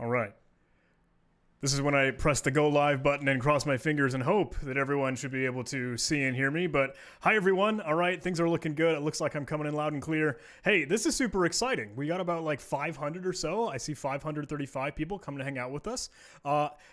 All right. This is when I press the go live button and cross my fingers and hope that everyone should be able to see and hear me. But hi, everyone. All right, things are looking good. It looks like I'm coming in loud and clear. Hey, this is super exciting. We got about like 500 or so. I see 535 people coming to hang out with us.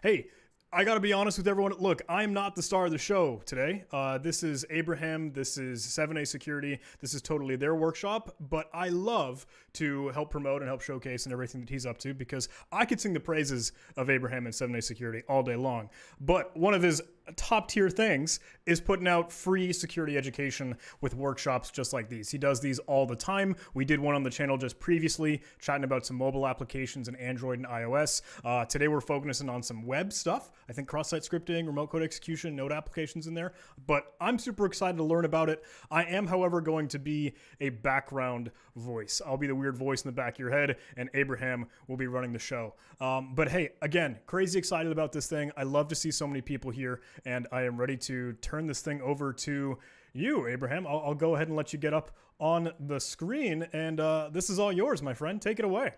Hey, I got to be honest with everyone. Look, I'm not the star of the show today. This is Abraham. This is 7ASecurity. This is totally their workshop. But I love to help promote and help showcase and everything that he's up to because I could sing the praises of Abraham and 7ASecurity all day long. But one of his top tier things is putting out free security education with workshops just like these. He does these all the time. We did one on the channel just previously, chatting about some mobile applications in Android and iOS. Today we're focusing on some web stuff. I think cross-site scripting, remote code execution, node applications in there. But I'm super excited to learn about it. I am, however, going to be a background voice. I'll be the weird voice in the back of your head, and Abraham will be running the show. But hey, again, crazy excited about this thing. I love to see so many people here, and I am ready to turn this thing over to you, Abraham. I'll go ahead and let you get up on the screen, and this is all yours, my friend. Take it away.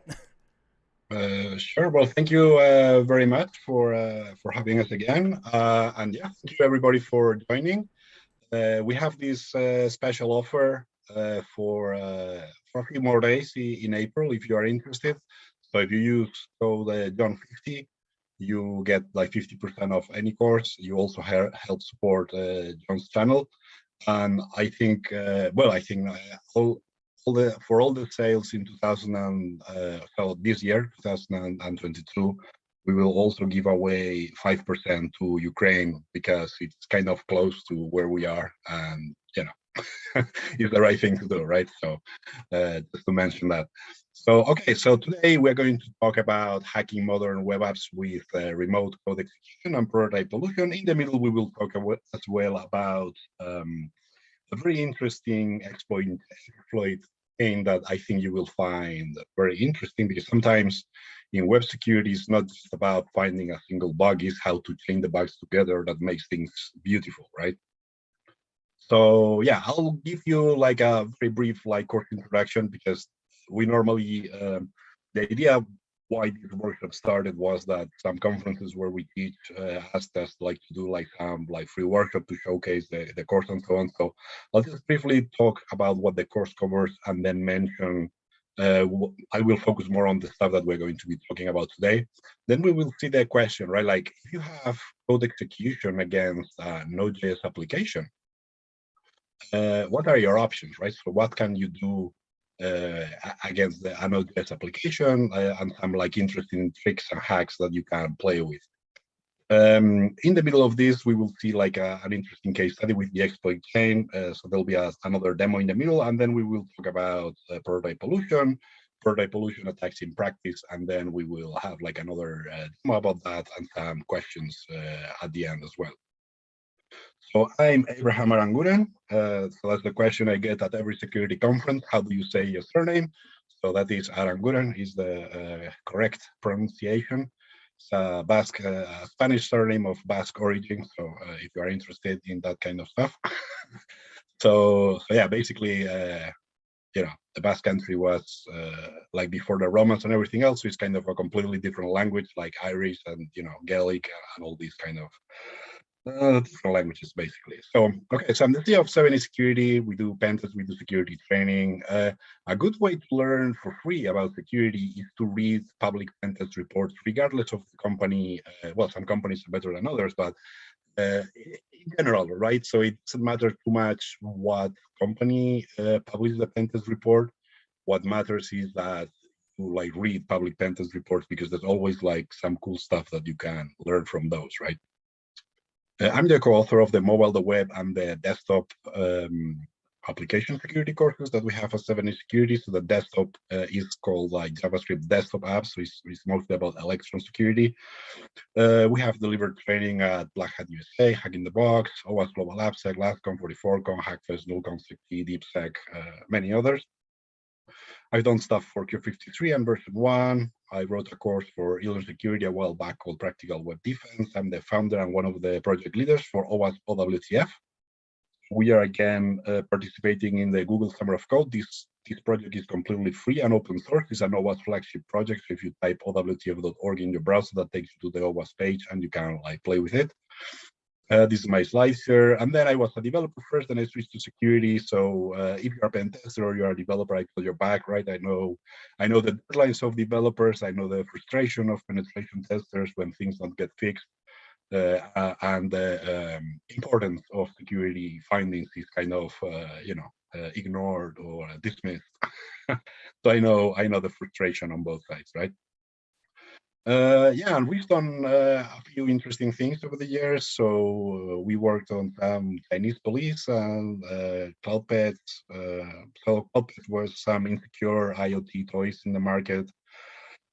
Sure. Well, thank you very much for having us again, and yeah, thank you everybody for joining. We have this special offer for a few more days in April if you are interested. So if you use code John50, you get like 50% off any course. You also help support John's channel, and I think for all the sales in 2000 so this year 2022, we will also give away 5% to Ukraine because it's kind of close to where we are, and you know, it's the right thing to do, right? So just to mention that. So okay, so today we're going to talk about hacking modern web apps with remote code execution and prototype solution. In the middle, we will talk as well about a very interesting exploit thing that I think you will find very interesting, because sometimes in web security, it's not just about finding a single bug, it's how to chain the bugs together that makes things beautiful, right? So yeah, I'll give you like a very brief course introduction, because we normally, the idea why this workshop started was that some conferences where we teach asked us to do some free workshop to showcase the course and so on. So I'll just briefly talk about what the course covers and then mention, I will focus more on the stuff that we're going to be talking about today. Then we will see the question, right? Like if you have code execution against a Node.js application, what are your options, right? So what can you do against the Node.js application, and some interesting tricks and hacks that you can play with. In the middle of this, we will see an interesting case study with the exploit chain. So there'll be another demo in the middle, and then we will talk about prototype pollution attacks in practice, and then we will have another demo about that and some questions at the end as well. So I'm Abraham Aranguren. So that's the question I get at every security conference. How do you say your surname? So that is Aranguren is the correct pronunciation. It's a Basque, Spanish surname of Basque origin. So if you are interested in that kind of stuff. So yeah, basically, you know, the Basque country was before the Romans and everything else. So it's kind of a completely different language, like Irish and Gaelic and all these kind of different languages, basically. So, okay, so I'm the CEO of 7ASecurity. We do pen tests, we do security training. A good way to learn for free about security is to read public pen test reports, regardless of the company. Well, some companies are better than others, but in general, right? So it doesn't matter too much what company publishes the pen test report. What matters is that you read public pen test reports, because there's always some cool stuff that you can learn from those, right? I'm the co-author of the mobile, the web, and the desktop application security courses that we have at 7ASecurity. So the desktop is called JavaScript desktop apps, so it's mostly about Electron security. We have delivered training at Black Hat USA, Hack in the Box, OWASP Global AppSec, LastCon, 44Con, Hackfest, NullCon, DeepSec, many others. I've done stuff for Q53 and version 1. I wrote a course for Elon Security a while back called Practical Web Defense. I'm the founder and one of the project leaders for OWASP OWCF. We are again participating in the Google Summer of Code. This This project is completely free and open source. It's an OWASP flagship project. So if you type owtf.org in your browser, that takes you to the OWASP page, and you can like play with it. This is my slides here. And then I was a developer first, and I switched to security. So if you're a pen tester or you're a developer, I got your back, right? I know the deadlines of developers. I know the frustration of penetration testers when things don't get fixed. And the importance of security findings is kind of, ignored or dismissed. So I know the frustration on both sides, right? Yeah, and we've done a few interesting things over the years. So we worked on some Chinese police and cloud pets. So cloud pets was some insecure IoT toys in the market.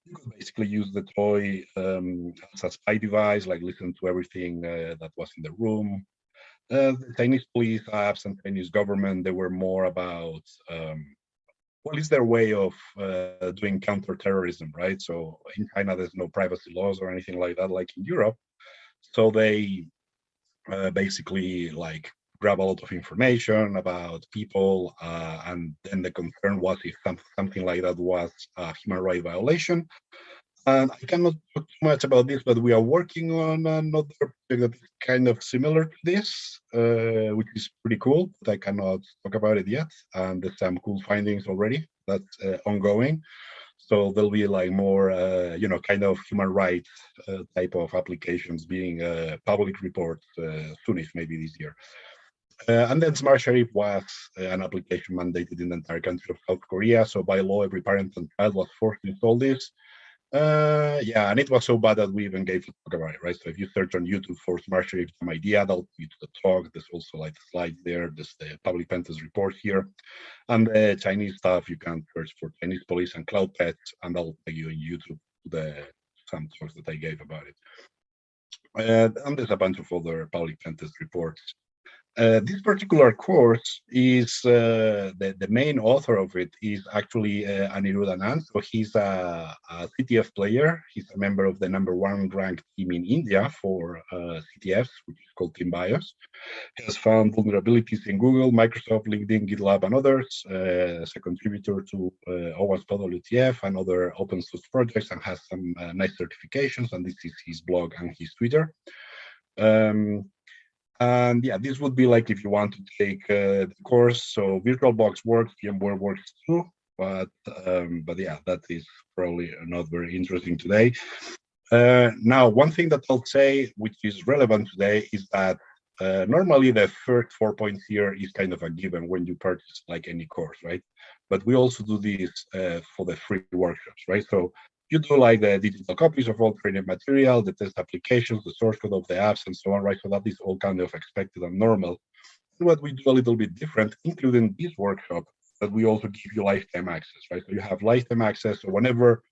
You could basically use the toy as a spy device, like listen to everything that was in the room. The Chinese police apps and Chinese government, they were more about what is their way of doing counterterrorism, right? So in China, there's no privacy laws or anything like that, like in Europe. So they basically like grab a lot of information about people, and then the concern was if something like that was a human right violation. And I cannot talk too much about this, but we are working on another project that is kind of similar to this, which is pretty cool, but I cannot talk about it yet. And there's some cool findings already that's ongoing. So there'll be like more, kind of human rights type of applications being public reports soonish, maybe this year. And then Csrf was an application mandated in the entire country of South Korea. So by law, every parent and child was forced to install this. Yeah, and it was so bad that we even gave a talk about it, right? So if you search on YouTube for Csrf some idea, that'll lead to the talk. There's also like the slides there. There's the public pen test report here. And the Chinese stuff, you can search for Chinese police and cloud pets, and that'll take you on YouTube to some talks that I gave about it. And there's a bunch of other public pen test reports. This particular course is the main author of it is actually Anirudh Anand. So he's a CTF player. He's a member of the #1 ranked team in India for CTFs, which is called Team BIOS. He has found vulnerabilities in Google, Microsoft, LinkedIn, GitLab, and others. As a contributor to OWASP WTF and other open source projects, and has some nice certifications. And this is his blog and his Twitter. And yeah, this would be like if you want to take the course. So VirtualBox works, VMware works too, but yeah, that is probably not very interesting today. Now, one thing that I'll say, which is relevant today, is that normally the first 4 points here is kind of a given when you purchase like any course, right? But we also do this for the free workshops, right? So you do like the digital copies of all training material, the test applications, the source code of the apps, and so on, right? So that is all kind of expected and normal. And what we do a little bit different, including this workshop, that we also give you lifetime access, right? So you have lifetime access. So whenever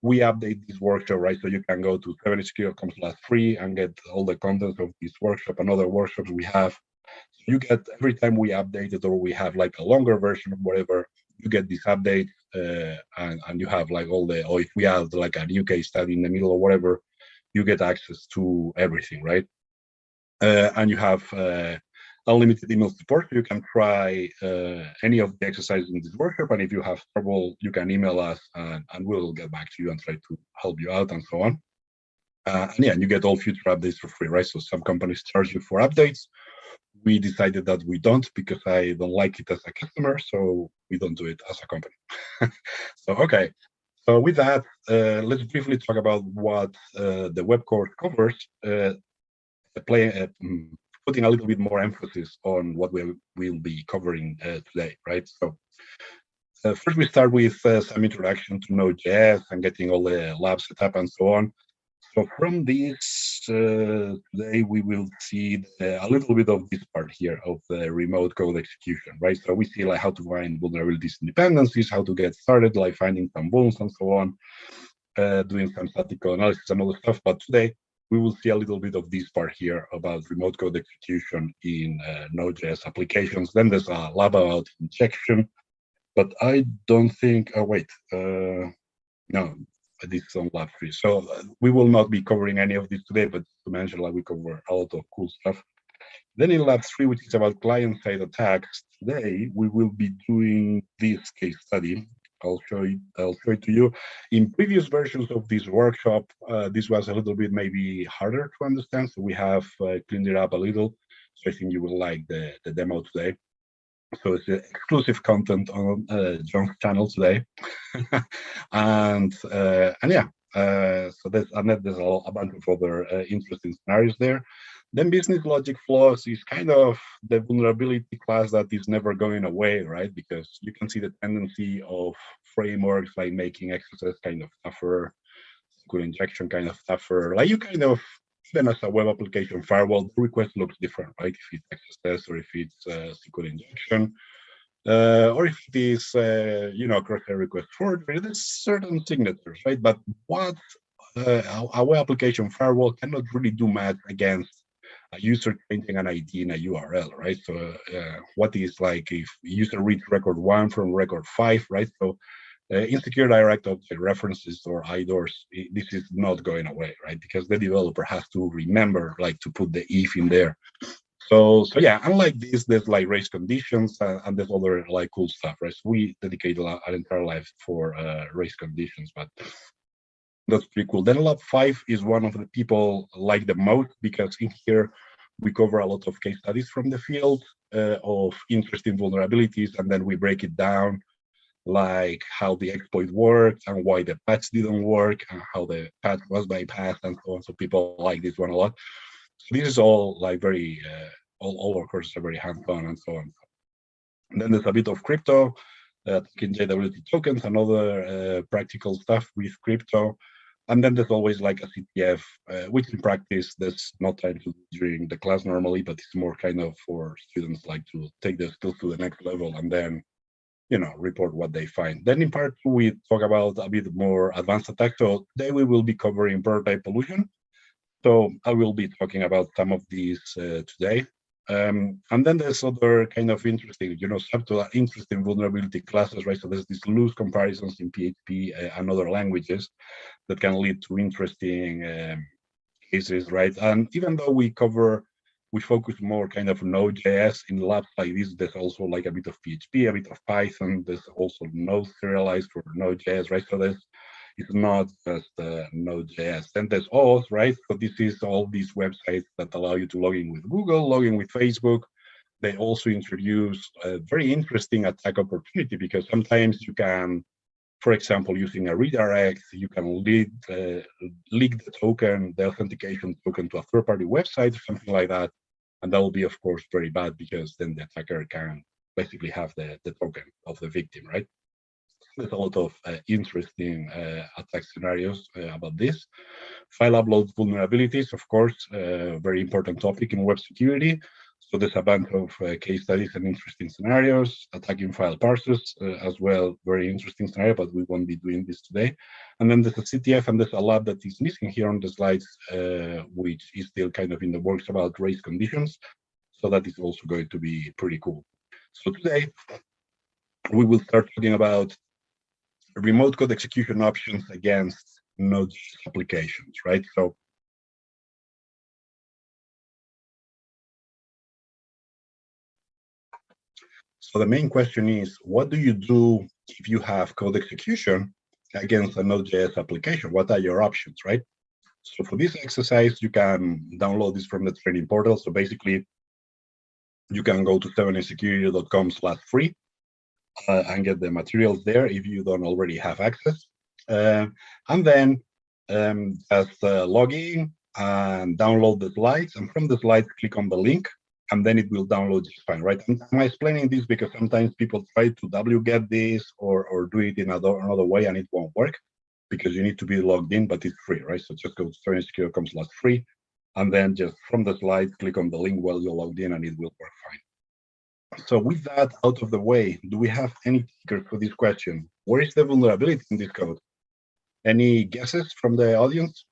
we update this workshop, right? So you can go to 7ASecurity.com/free and get all the content of this workshop and other workshops we have. So you get every time we update it, or we have like a longer version of whatever, you get this update, and you have like all the, or if we have like a new case study in the middle or whatever, you get access to everything, right? And you have unlimited email support. You can try any of the exercises in this workshop, and if you have trouble, you can email us, and we'll get back to you and try to help you out and so on. And yeah, you get all future updates for free, right? So some companies charge you for updates. We decided that we don't, because I don't like it as a customer, so we don't do it as a company. So, okay. So with that, let's briefly talk about what the web course covers, putting a little bit more emphasis on what we will be covering today, right? So first we start with some introduction to Node.js and getting all the lab set up and so on. So from this, today we will see a little bit of this part here of the remote code execution, right? So we see like how to find vulnerabilities and dependencies, how to get started, like finding some vulns and so on, doing some statistical analysis and other stuff. But today we will see a little bit of this part here about remote code execution in Node.js applications. Then there's a lab about injection, but I don't think, oh wait, no. This is on lab 3. So we will not be covering any of this today, but to mention, like, we cover a lot of cool stuff. Then in lab 3, which is about client-side attacks, today we will be doing this case study. I'll show it to you. In previous versions of this workshop, this was a little bit maybe harder to understand, so we have cleaned it up a little. So I think you will like the demo today. So it's exclusive content on John's channel today, and yeah. So there's a bunch of other interesting scenarios there. Then business logic flaws is kind of the vulnerability class that is never going away, right? Because you can see the tendency of frameworks like making XSS kind of tougher, SQL injection kind of tougher. Like you kind of, even as a web application firewall, the request looks different, right? If it's XSS or if it's SQL injection. Or if it is, cross-site request forgery, there's certain signatures, right? But what a web application firewall cannot really do much against a user changing an ID in a URL, right? So what is like if user reads record 1 from record 5, right? So insecure direct object references or IDORs, this is not going away, right? Because the developer has to remember like to put the if in there. So yeah, unlike this, there's like race conditions and there's other like cool stuff, right? So we dedicate our entire life for race conditions, but that's pretty cool. Then lab 5 is one of the people like the most because in here we cover a lot of case studies from the field of interesting vulnerabilities, and then we break it down like how the exploit worked and why the patch didn't work and how the patch was bypassed and so on. So people like this one a lot. So this is all like very, all our courses are very hands-on and so on. And then there's a bit of crypto, JWT tokens and other practical stuff with crypto. And then there's always like a CTF, which in practice there's not time to do during the class normally, but it's more kind of for students like to take their skills to the next level and then, report what they find. Then in part 2, we talk about a bit more advanced attacks. So today we will be covering prototype pollution. So I will be talking about some of these today. And then there's other kind of interesting, interesting vulnerability classes, right? So there's these loose comparisons in PHP and other languages that can lead to interesting cases, right? And even though we focus more kind of Node.js in labs like this, there's also like a bit of PHP, a bit of Python. There's also Node serialized for Node.js, right? So it's not just Node.js. Then there's auth, right? So this is all these websites that allow you to log in with Google, log in with Facebook. They also introduce a very interesting attack opportunity because sometimes you can, for example, using a redirect, you can leak the token, the authentication token to a third-party website or something like that. And that will be, of course, very bad because then the attacker can basically have the token of the victim, right? There's a lot of interesting attack scenarios about this. File upload vulnerabilities, of course, very important topic in web security. So there's a bunch of case studies and interesting scenarios. Attacking file parsers as well, very interesting scenario, but we won't be doing this today. And then there's a CTF and there's a lab that is missing here on the slides, which is still kind of in the works about race conditions. So that is also going to be pretty cool. So today, we will start talking about remote code execution options against Node applications, right? So the main question is, what do you do if you have code execution against a Node.js application? What are your options, right? So for this exercise, you can download this from the training portal. So basically, you can go to 7asecurity.com/free and get the materials there if you don't already have access. And then just log in and download the slides. And from the slides, click on the link, and then it will download just fine, right? And I'm explaining this because sometimes people try to wget this or do it in another way, and it won't work because you need to be logged in, but it's free, right? So just go to 7asecurity.com/free, and then just from the slides, click on the link while you're logged in, and it will work fine. So with that out of the way, do we have any takers for this question? Where is the vulnerability in this code? Any guesses from the audience?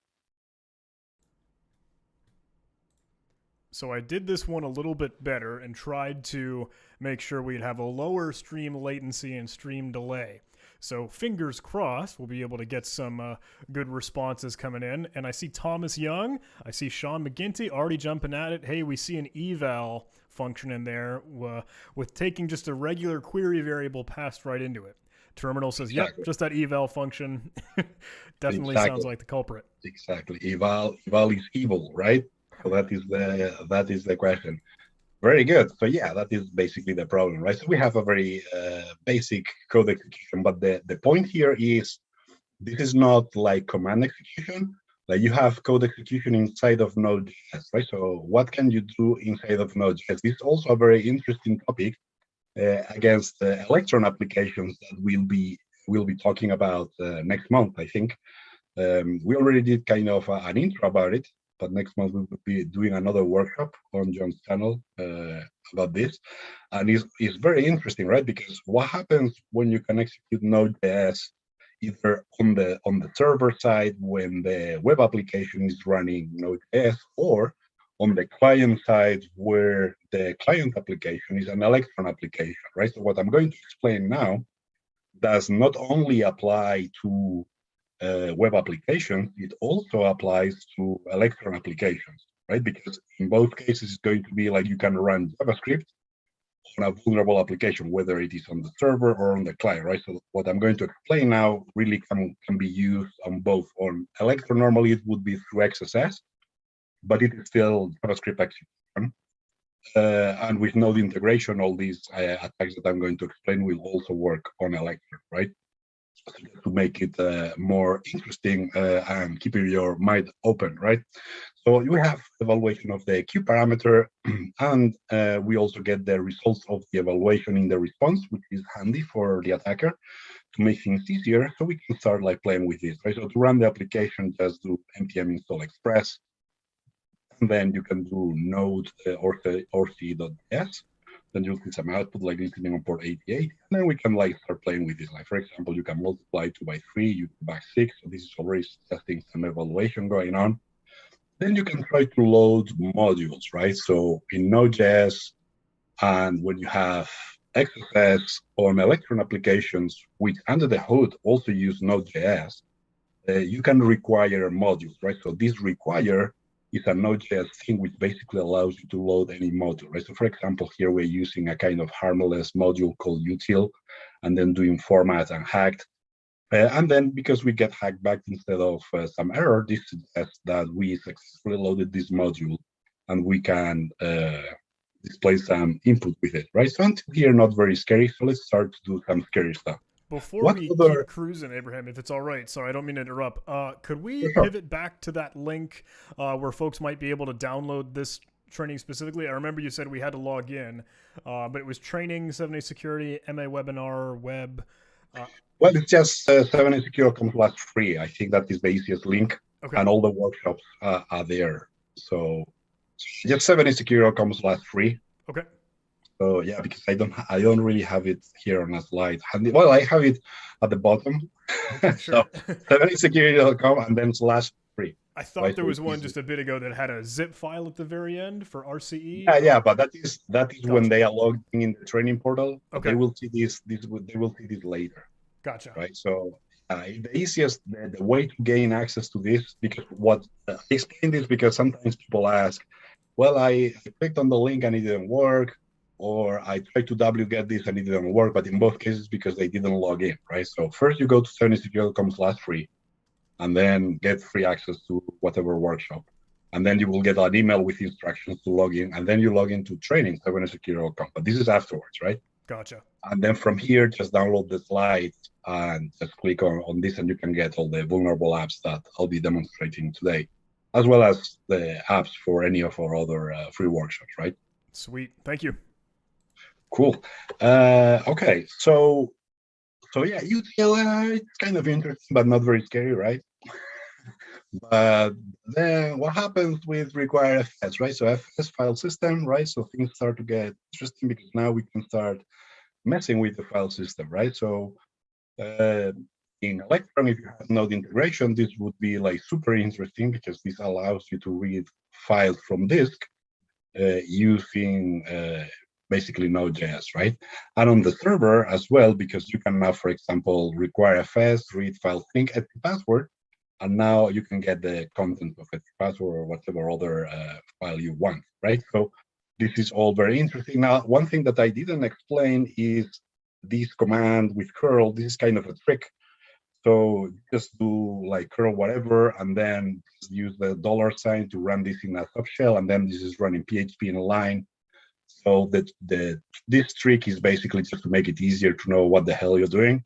So I did this one a little bit better and tried to make sure we'd have a lower stream latency and stream delay. So fingers crossed we'll be able to get some good responses coming in. And I see Thomas Young, I see Sean McGinty already jumping at it. Hey, we see an eval function in there with taking just a regular query variable passed right into it. Terminal says, yep, Exactly. just that eval function. Definitely Exactly. sounds like the culprit. Exactly. Eval is evil, right? So that is the question. Very good. So yeah, that is basically the problem, right? So we have a very basic code execution, but the point here is this is not like command execution. Like you have code execution inside of Node.js, right? So what can you do inside of Node.js? This is also a very interesting topic against Electron applications that we'll be talking about next month, I think. We already did kind of an intro about it, but next month we will be doing another workshop on John's channel about this. And it's very interesting, right? Because what happens when you can execute Node.js either on the server side when the web application is running Node.js, or on the client side where the client application is an Electron application, right? So what I'm going to explain now does not only apply to web applications, it also applies to Electron applications, right? Because in both cases, it's going to be like you can run JavaScript on a vulnerable application, whether it is on the server or on the client, right? So what I'm going to explain now really can be used on both. On Electron, normally it would be through XSS, but it is still JavaScript execution. And with node integration, all these attacks that I'm going to explain will also work on Electron, right? To make it more interesting and keep your mind open, right? So we have evaluation of the Q parameter, and we also get the results of the evaluation in the response, which is handy for the attacker to make things easier. So we can start like playing with this, right? So to run the application, just do npm install express, and then you can do node RCE.js. Then you'll see some output like listening on port 88, and then we can like start playing with this. Like for example, you can multiply 2 by 3, you go back 6. So this is already testing some evaluation going on. Then you can try to load modules, right? So in Node.js, and when you have XSS on Electron applications, which under the hood also use Node.js, you can require modules, right? So this require is a Node.js thing which basically allows you to load any module, right? So for example, here we're using a kind of harmless module called util, and then doing format and hacked. And then because we get hacked back instead of some error, this suggests that we successfully loaded this module and we can display some input with it, right? So until here, not very scary. So let's start to do some scary stuff. Before What we other... keep cruising, Abraham, if it's all right, sorry, I don't mean to interrupt. Could we Sure. pivot back to that link where folks might be able to download this training specifically? I remember you said we had to log in, but it was training, 7ASecurity, MA webinar, web. Well, it's just 7ASecurity free. I think that is the easiest link, Okay. and all the workshops are there. So just 7ASecurity free. Okay. So yeah, because I don't really have it here on a slide. Well, I have it at the bottom. Okay, sure. So 7asecurity.com and then /free. I thought right? there So was one just a bit ago that had a zip file at the very end for RCE. Yeah, but that is Gotcha. when they are logged in the training portal. Okay. They will see this. They will see this later. Gotcha. Right. So the easiest, the way to gain access to this, because what I explain this because sometimes people ask, well, I clicked on the link and it didn't work, or I tried to wget this and it didn't work, but in both cases because they didn't log in, right? So first you go to 7asecurity.com/free, and then get free access to whatever workshop, and then you will get an email with instructions to log in, and then you log into training 7asecurity.com. But this is afterwards, right? Gotcha. And then from here, just download the slides and just click on this, and you can get all the vulnerable apps that I'll be demonstrating today, as well as the apps for any of our other free workshops, right? Sweet. Thank you. Cool. Okay, so yeah, UTL, it's kind of interesting, but not very scary, right? But then what happens with require FS, right? So FS file system, right? So things start to get interesting because now we can start messing with the file system, right? So in Electron, if you have node integration, this would be like super interesting because this allows you to read files from disk using basically Node.js, right? And on the server as well, because you can now, for example, require FS, read file sync, edit password, and now you can get the content of edit password or whatever other file you want, right? So this is all very interesting. Now, one thing that I didn't explain is this command with curl. This is kind of a trick. So just do like curl whatever, and then use the $sign to run this in a subshell, and then this is running PHP in a line. So that this trick is basically just to make it easier to know what the hell you're doing.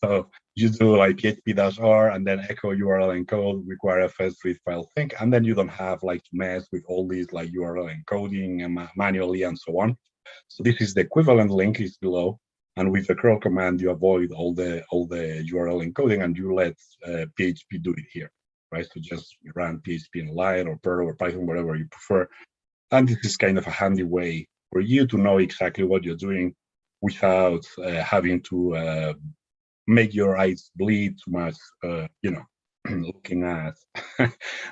So you do like php-r and then echo URL encode, require fs read file sync, and then you don't have like to mess with all these like URL encoding and manually and so on. So this is the equivalent link is below, and with the curl command you avoid all the URL encoding and you let PHP do it here, right? So just run PHP in line or Perl or Python, whatever you prefer. And this is kind of a handy way for you to know exactly what you're doing without having to make your eyes bleed too much,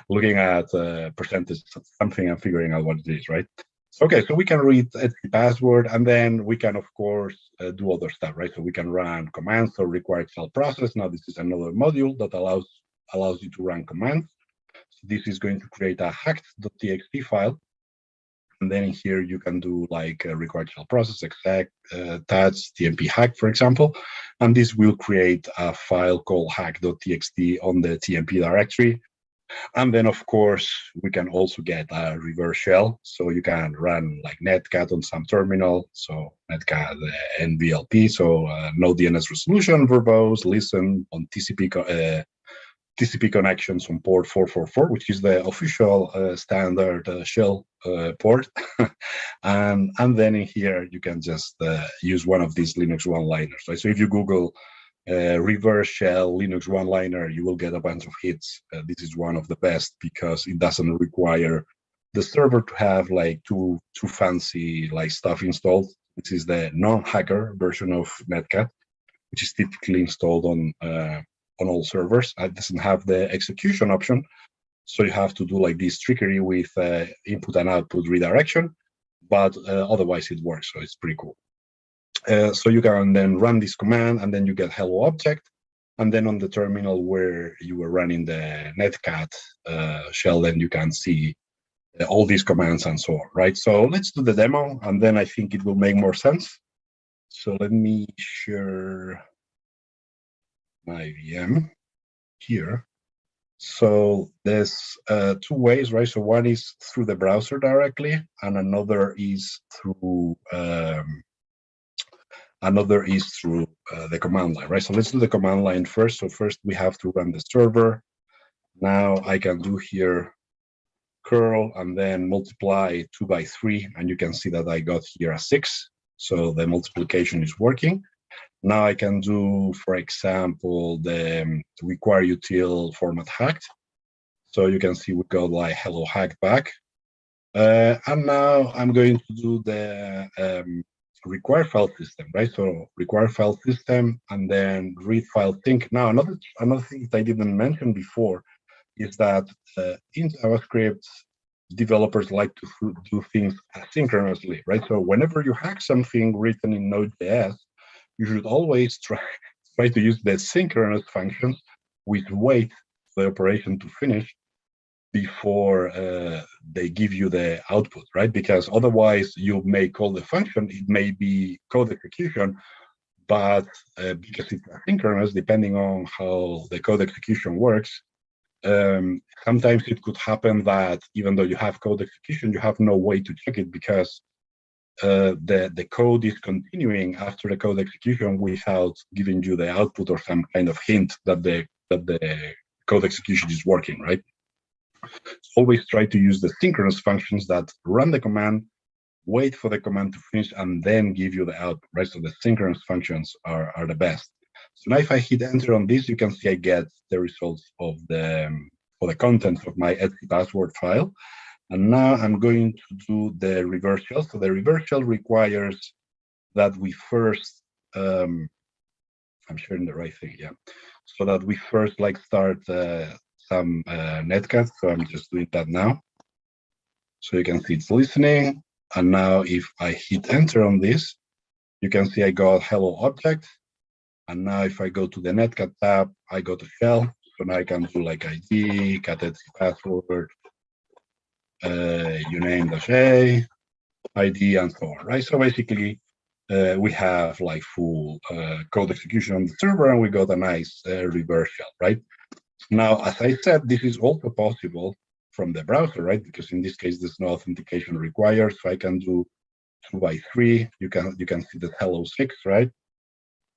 looking at percentage something and figuring out what it is, right? So, okay, so we can read the password, and then we can, of course, do other stuff, right? So we can run commands or require shell process. Now, this is another module that allows you to run commands. So this is going to create a hacked.txt file. And then here you can do like a required shell process, exec, tats, tmp hack, for example. And this will create a file called hack.txt on the tmp directory. And then, of course, we can also get a reverse shell. So you can run like netcat on some terminal. So netcat NVLP, so no DNS resolution, verbose, listen on TCP connections on port 444, which is the official standard shell port. and then in here, you can just use one of these Linux one-liners. Right? So if you Google reverse shell Linux one-liner, you will get a bunch of hits. This is one of the best because it doesn't require the server to have like too fancy like stuff installed. This is the non-hacker version of netcat, which is typically installed on all servers. It doesn't have the execution option, so you have to do like this trickery with input and output redirection, but otherwise it works, so it's pretty cool. So you can then run this command, and then you get hello object, and then on the terminal where you were running the netcat shell, then you can see all these commands and so on, right? So let's do the demo, and then I think it will make more sense. So let me share my VM here. So there's two ways, right? So one is through the browser directly, and another is through the command line, right? So let's do the command line first. So first we have to run the server. Now I can do here curl and then multiply 2 by 3, and you can see that I got here a 6. So the multiplication is working. Now I can do, for example, the require util format hacked. So you can see we got like hello hacked back. And now I'm going to do the require file system, right? So require file system and then read file sync. Now another thing that I didn't mention before is that in JavaScript, developers like to do things asynchronously, right? So whenever you hack something written in Node.js, you should always try to use the synchronous functions, which wait for the operation to finish before they give you the output, right? Because otherwise you may call the function, it may be code execution, but because it's asynchronous, depending on how the code execution works, sometimes it could happen that even though you have code execution, you have no way to check it because the code is continuing after the code execution without giving you the output or some kind of hint that the code execution is working, right? So always try to use the synchronous functions that run the command, wait for the command to finish, and then give you the output, right? So the synchronous functions are the best. So now if I hit enter on this, you can see I get the results of the contents of my Etsy password file. And now I'm going to do the reverse shell. So the reverse shell requires that we first, I'm sharing the right thing, yeah. So that we first like start some netcat. So I'm just doing that now. So you can see it's listening. And now if I hit enter on this, you can see I got hello object. And now if I go to the netcat tab, I got a shell. So now I can do like ID, cat Etsy password, uname-a, ID, and so on, right? So basically, we have like full code execution on the server, and we got a nice reverse shell, right? Now, as I said, this is also possible from the browser, right? Because in this case, there's no authentication required, so I can do 2x3. You can see the hello 6, right?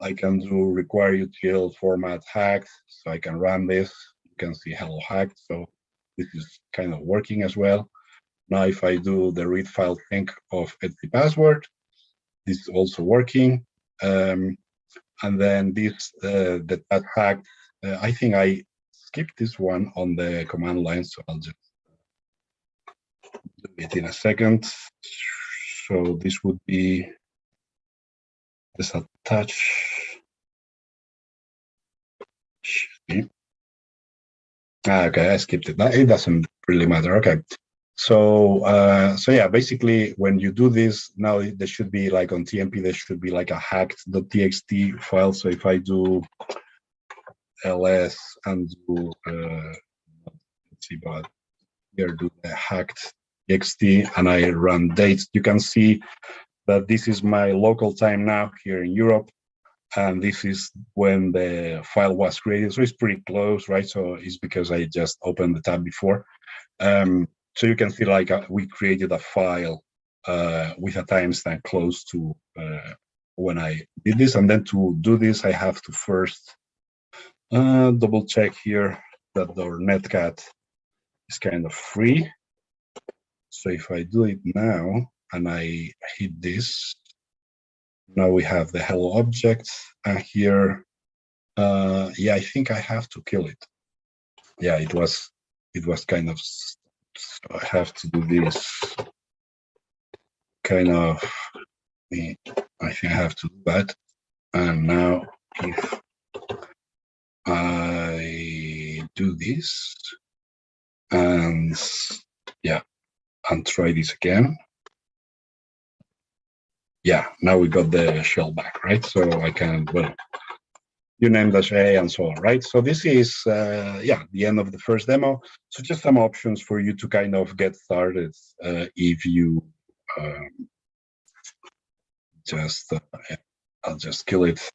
I can do require util format hacked, so I can run this. You can see hello hacked, so this is kind of working as well. Now, if I do the read file think of etc password, this is also working. And then this, the hacked, I think I skipped this one on the command line, so I'll just do it in a second. So this would be this attach. Okay, I skipped it. It doesn't really matter. Okay. So yeah, basically when you do this, now there should be like on TMP, there should be like a hacked.txt file. So if I do ls and do, let's see, but here do the hacked.txt and I run dates, you can see that this is my local time now here in Europe. And this is when the file was created. So it's pretty close, right? So it's because I just opened the tab before. So you can see like we created a file with a timestamp close to when I did this. And then to do this, I have to first double check here that our netcat is kind of free. So if I do it now and I hit this, now we have the hello object, and here, yeah, I think I have to kill it. Yeah, it was kind of, so I have to do this kind of, I think I have to do that. And now if I do this, and yeah, and try this again. Yeah, now we got the shell back, right? So I can, well, uname-a and so on, right? So this is, yeah, the end of the first demo. So just some options for you to kind of get started if you I'll just kill it.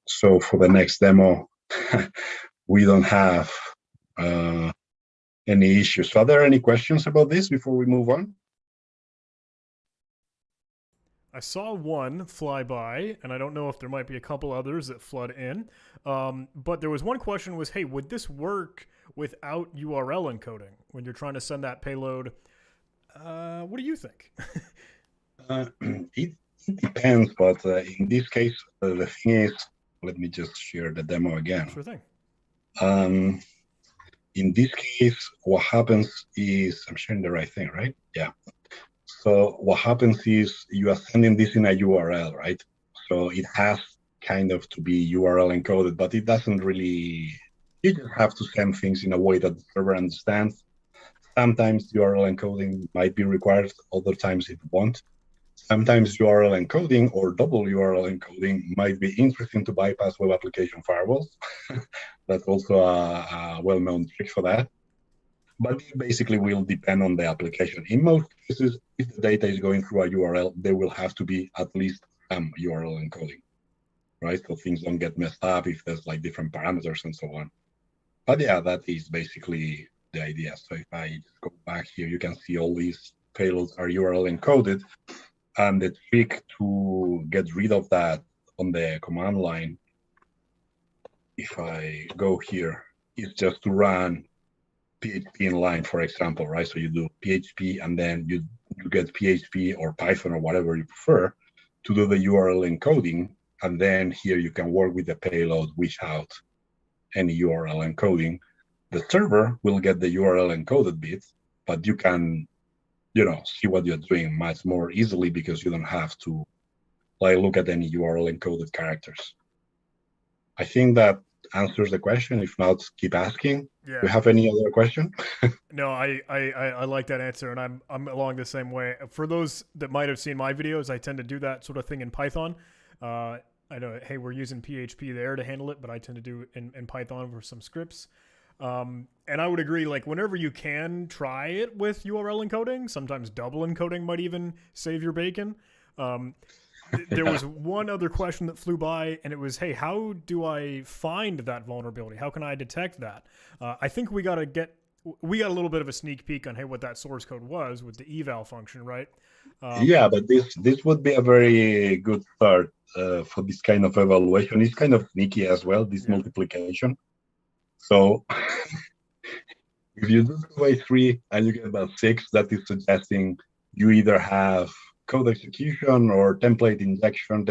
So for the next demo, we don't have any issues. So are there any questions about this before we move on? I saw one fly by, and I don't know if there might be a couple others that flood in. But there was one question was, hey, would this work without URL encoding when you're trying to send that payload? What do you think? It depends, but in this case, the thing is, let me just share the demo again. Sure thing. In this case, what happens is, I'm sharing the right thing, right? Yeah. So what happens is you are sending this in a URL, right? So it has kind of to be URL encoded, but it doesn't really, you just have to send things in a way that the server understands. Sometimes URL encoding might be required, other times it won't. Sometimes URL encoding or double URL encoding might be interesting to bypass web application firewalls. That's also a well-known trick for that. But it basically will depend on the application. In most cases, if the data is going through a URL, there will have to be at least some URL encoding, right? So things don't get messed up if there's like different parameters and so on. But yeah, that is basically the idea. So if I just go back here, you can see all these payloads are URL encoded. And the trick to get rid of that on the command line, if I go here, is just to run PHP inline, for example, right? So you do PHP and then you get PHP or Python or whatever you prefer to do the URL encoding. And then here you can work with the payload without any URL encoding. The server will get the URL encoded bit, but you can, you know, see what you're doing much more easily because you don't have to like look at any URL encoded characters. I think that answers the question. If not, keep asking. Yeah. Do you have any other question? No, I like that answer, and I'm along the same way. For those that might have seen my videos, I tend to do that sort of thing in Python. I know, hey, we're using PHP there to handle it, but I tend to do in Python for some scripts. And I would agree, like, whenever you can try it with URL encoding, sometimes double encoding might even save your bacon. There Yeah. was one other question that flew by, and it was, hey, how do I find that vulnerability? How can I detect that? I think we got a little bit of a sneak peek on, hey, what that source code was with the eval function, right? Yeah, but this would be a very good start for this kind of evaluation. It's kind of sneaky as well, this Yeah. multiplication. So if you do 2 by 3 and you get about 6, that is suggesting you either have code execution or template injection.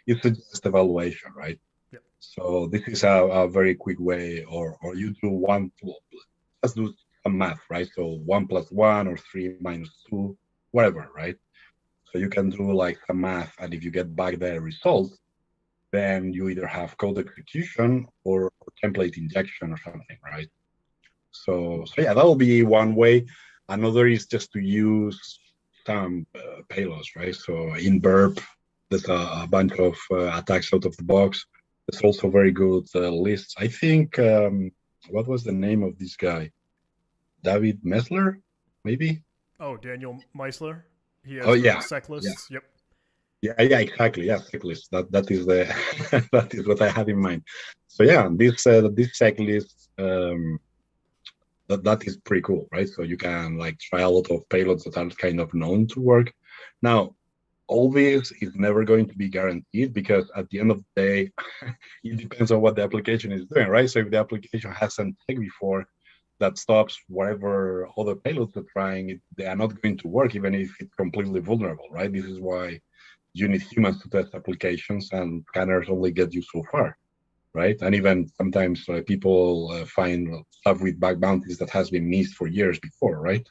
It suggests evaluation, right? Yep. So this is a very quick way, or you do let's do some math, right? So 1 plus 1 or 3 minus 2, whatever, right? So you can do like some math, and if you get back the result, then you either have code execution or template injection or something, right? So yeah, that will be one way. Another is just to use some payloads, right? So in burp, there's a bunch of attacks out of the box. There's also very good lists. I think, what was the name of this guy? David Messler, maybe? Oh, Daniel Meisler. He Oh has the yeah, sec yeah, lists. Yep. yeah, exactly. Yeah, checklist. That is the that is what I had in mind. So yeah, this checklist, that is pretty cool, right? So you can like try a lot of payloads that are kind of known to work. Now, all this is never going to be guaranteed because at the end of the day, it depends on what the application is doing, right? So if the application has some tech before that stops whatever other payloads are trying, they are not going to work even if it's completely vulnerable, right? This is why you need humans to test applications, and scanners only get you so far, right? And even sometimes people find stuff with bug bounties that has been missed for years before, right?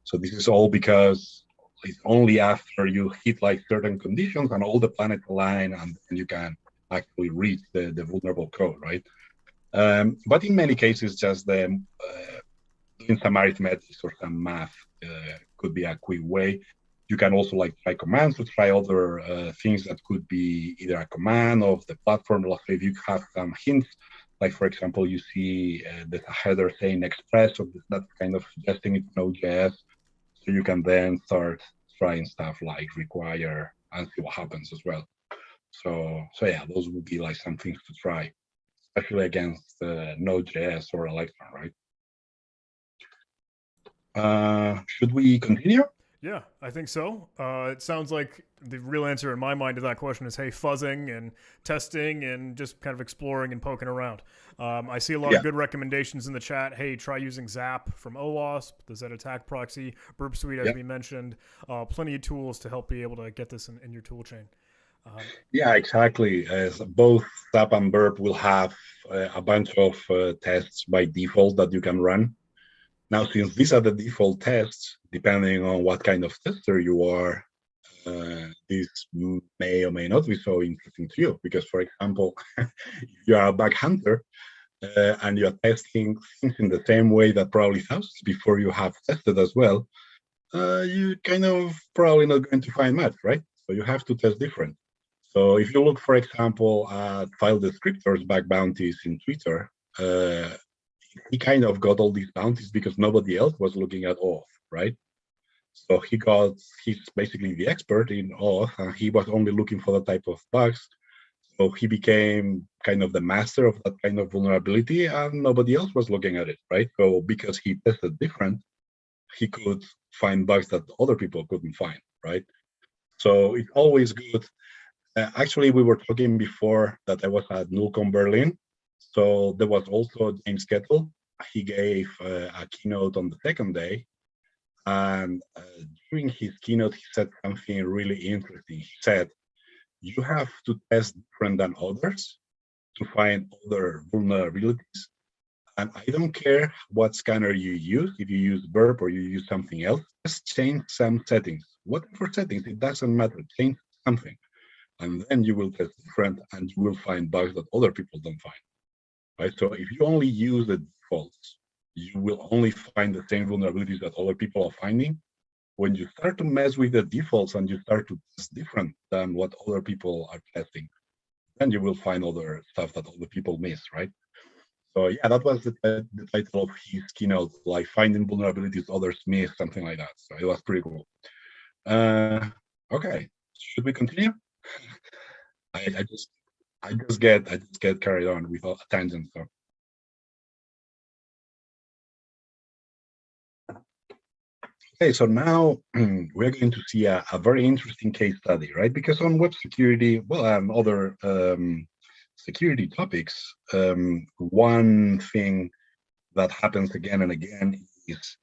So this is all because it's only after you hit like certain conditions and all the planets align, and you can actually reach the vulnerable code, right? But in many cases, just doing some arithmetic or some math could be a quick way. You can also like try commands to try other things that could be either a command of the platform. Like if you have some hints, like for example, you see there's a header saying express, so that's kind of suggesting it's Node.js. So you can then start trying stuff like require and see what happens as well. So yeah, those would be like some things to try, especially against Node.js or Electron, right? Should we continue? Yeah, I think so. It sounds like the real answer in my mind to that question is, hey, fuzzing and testing and just kind of exploring and poking around. I see a lot Yeah. of good recommendations in the chat. Hey, try using Zap from OWASP, the Z attack proxy, Burp Suite, as Yeah. we mentioned. Plenty of tools to help be able to get this in your tool chain. Yeah, exactly. As both SAP and Burp will have a bunch of tests by default that you can run. Now, since these are the default tests, depending on what kind of tester you are, this may or may not be so interesting to you. Because, for example, if you are a bug hunter and you're testing things in the same way that probably thousands before you have tested as well, you kind of probably not going to find much, right? So you have to test different. So if you look, for example, at file descriptors bug bounties in Twitter, he kind of got all these bounties because nobody else was looking at auth, right? So he's basically the expert in auth, and he was only looking for that type of bugs. So he became kind of the master of that kind of vulnerability, and nobody else was looking at it, right? So because he tested different, he could find bugs that other people couldn't find, right? So it's always good. Actually, we were talking before that I was at Nullcom Berlin. So there was also James Kettle. He gave a keynote on the second day. And during his keynote, he said something really interesting. He said, you have to test different than others to find other vulnerabilities. And I don't care what scanner you use, if you use Burp or you use something else, just change some settings. Whatever settings, it doesn't matter, change something. And then you will test different and you will find bugs that other people don't find, right? So if you only use the defaults, you will only find the same vulnerabilities that other people are finding. When you start to mess with the defaults and you start to test different than what other people are testing, then you will find other stuff that other people miss, right? So yeah, that was the title of his keynote, like finding vulnerabilities others miss, something like that. So it was pretty cool. Okay, should we continue? I just get carried on with a tangent. So okay, so now we're going to see a very interesting case study, right? Because on web security, well, and other security topics, one thing that happens again and again is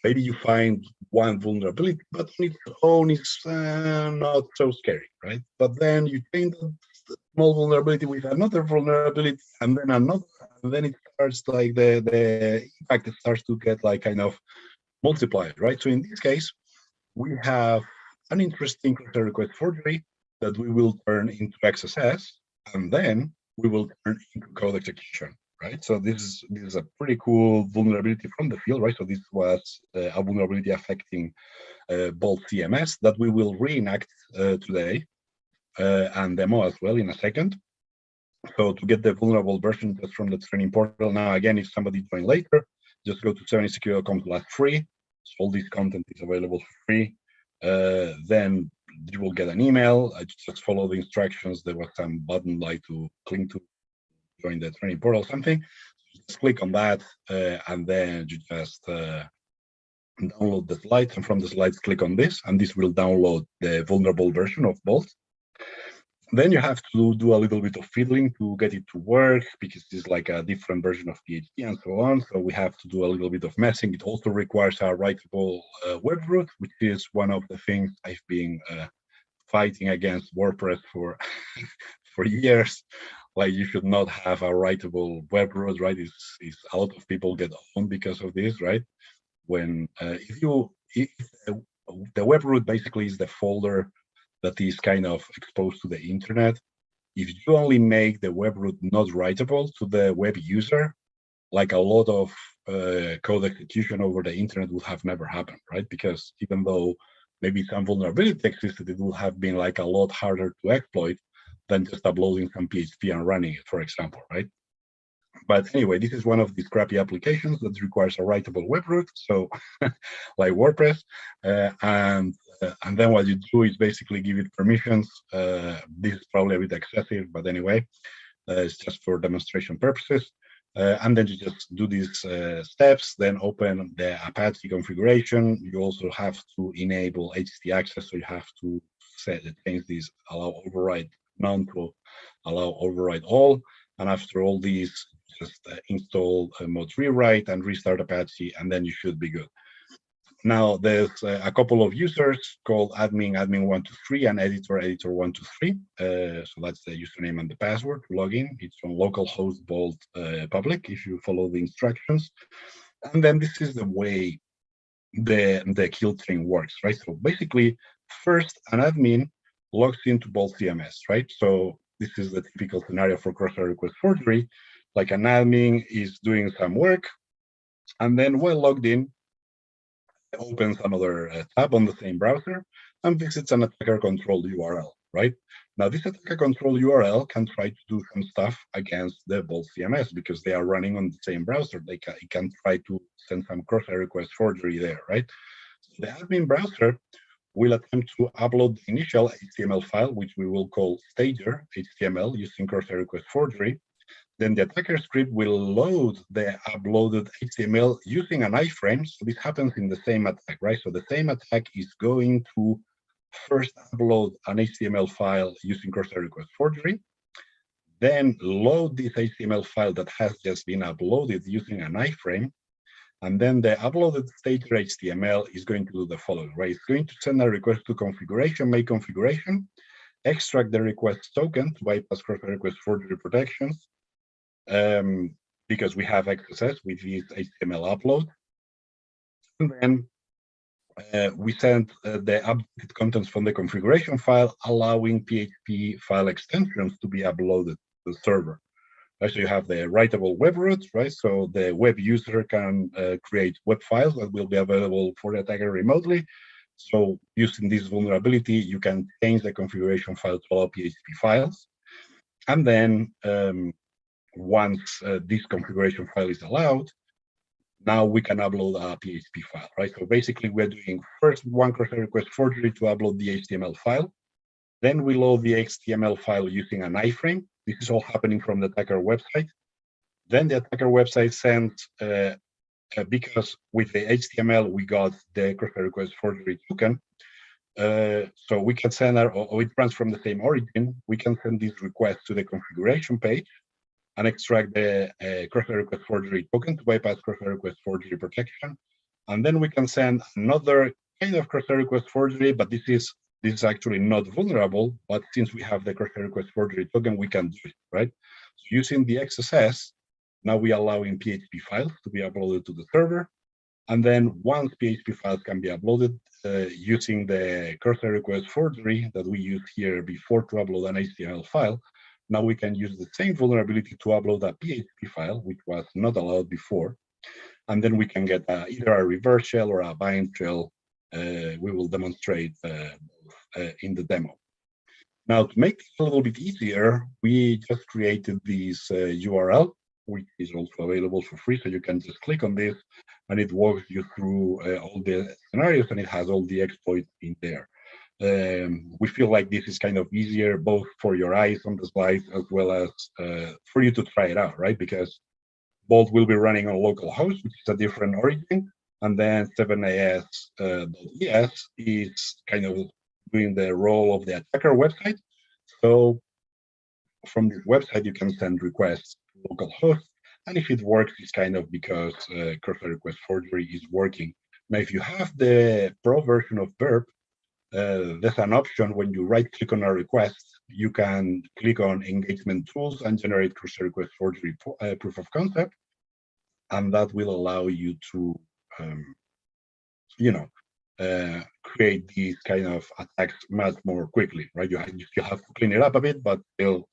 maybe you find one vulnerability, but on its own it's not so scary, right? But then you change the small vulnerability with another vulnerability, and then another, and then it starts like the impact starts to get like kind of multiplied, right? So in this case, we have an interesting request forgery that we will turn into XSS, and then we will turn into code execution, right? So this is a pretty cool vulnerability from the field, right? So this was a vulnerability affecting Bolt CMS that we will reenact today and demo as well in a second. So to get the vulnerable version just from the training portal. Now, again, if somebody joined later, just go to 7asecurity.com/free. So all this content is available for free. Then you will get an email. Just follow the instructions. There was some button like to click to join the training portal or something. Just click on that, and then you just download the slides. And from the slides, click on this, and this will download the vulnerable version of Bolt. Then you have to do a little bit of fiddling to get it to work, because it's like a different version of PHP and so on. So we have to do a little bit of messing. It also requires a writable web root, which is one of the things I've been fighting against WordPress for for years. Like, you should not have a writable web root, right? It's a lot of people get owned because of this, right? When if the web root basically is the folder that is kind of exposed to the internet. If you only make the web root not writable to the web user, like a lot of code execution over the internet would have never happened, right? Because even though maybe some vulnerability existed, it would have been like a lot harder to exploit than just uploading some PHP and running it, for example, right? But anyway, this is one of these crappy applications that requires a writable web root, so like WordPress, and then what you do is basically give it permissions. This is probably a bit excessive, but anyway, it's just for demonstration purposes. And then you just do these steps, then open the Apache configuration. You also have to enable HT access, so you have to change this allow override none to allow override all. And after all these, just install mod rewrite and restart Apache, and then you should be good. Now, there's a couple of users called admin123 and editor123. So that's the username and the password to log in. It's on localhost Bolt public if you follow the instructions. And then this is the way the kill chain works, right? So basically, first an admin logs into Bolt CMS, right? So this is the typical scenario for cross-site request forgery. Like, an admin is doing some work, and then while logged in, opens another tab on the same browser and visits an attacker-controlled URL, right? Now, this attacker-controlled URL can try to do some stuff against the Bolt CMS because they are running on the same browser. It can try to send some cross-site request forgery there, right? So the admin browser will attempt to upload the initial HTML file, which we will call stager HTML, using cross-site request forgery. Then the attacker script will load the uploaded HTML using an iframe. So this happens in the same attack, right? So the same attack is going to first upload an HTML file using cross-site request forgery, then load this HTML file that has just been uploaded using an iframe, and then the uploaded stager HTML is going to do the following, right? It's going to send a request to configuration, make configuration, extract the request token to bypass cross-site request forgery protections, because we have XSS with this HTML upload. And then we send the updated contents from the configuration file, allowing PHP file extensions to be uploaded to the server. So you have the writable web root, right? So the web user can create web files that will be available for the attacker remotely. So using this vulnerability, you can change the configuration file to allow PHP files. And then once this configuration file is allowed, now we can upload a PHP file, right? So basically, we're doing first one cross-site request forgery to upload the HTML file. Then we load the HTML file using an iframe. This is all happening from the attacker website. Then the attacker website sends, because with the HTML, we got the cross-site request forgery token. So we can send or it runs from the same origin. We can send this request to the configuration page and extract the cross-site request forgery token to bypass cross-site request forgery protection. And then we can send another kind of cross-site request forgery, but this is actually not vulnerable. But since we have the cross-site request forgery token, we can do it, right? So using the XSS, now we are allowing PHP files to be uploaded to the server. And then once PHP files can be uploaded using the cross-site request forgery that we used here before to upload an HTML file, now we can use the same vulnerability to upload a PHP file, which was not allowed before. And then we can get either a reverse shell or a bind shell. We will demonstrate in the demo. Now, to make it a little bit easier, we just created this URL, which is also available for free. So you can just click on this and it walks you through all the scenarios, and it has all the exploits in there. We feel like this is kind of easier both for your eyes on the slides as well as for you to try it out, right? Because Bolt will be running on localhost, which is a different origin, and then 7AS.es is kind of doing the role of the attacker website. So from this website, you can send requests to localhost, and if it works, it's kind of because cross-site request forgery is working. Now, if you have the pro version of Burp, there's an option when you right-click on a request, you can click on engagement tools and generate cross-site request forgery proof of concept, and that will allow you to, create these kind of attacks much more quickly, right? You have to clean it up a bit, but still,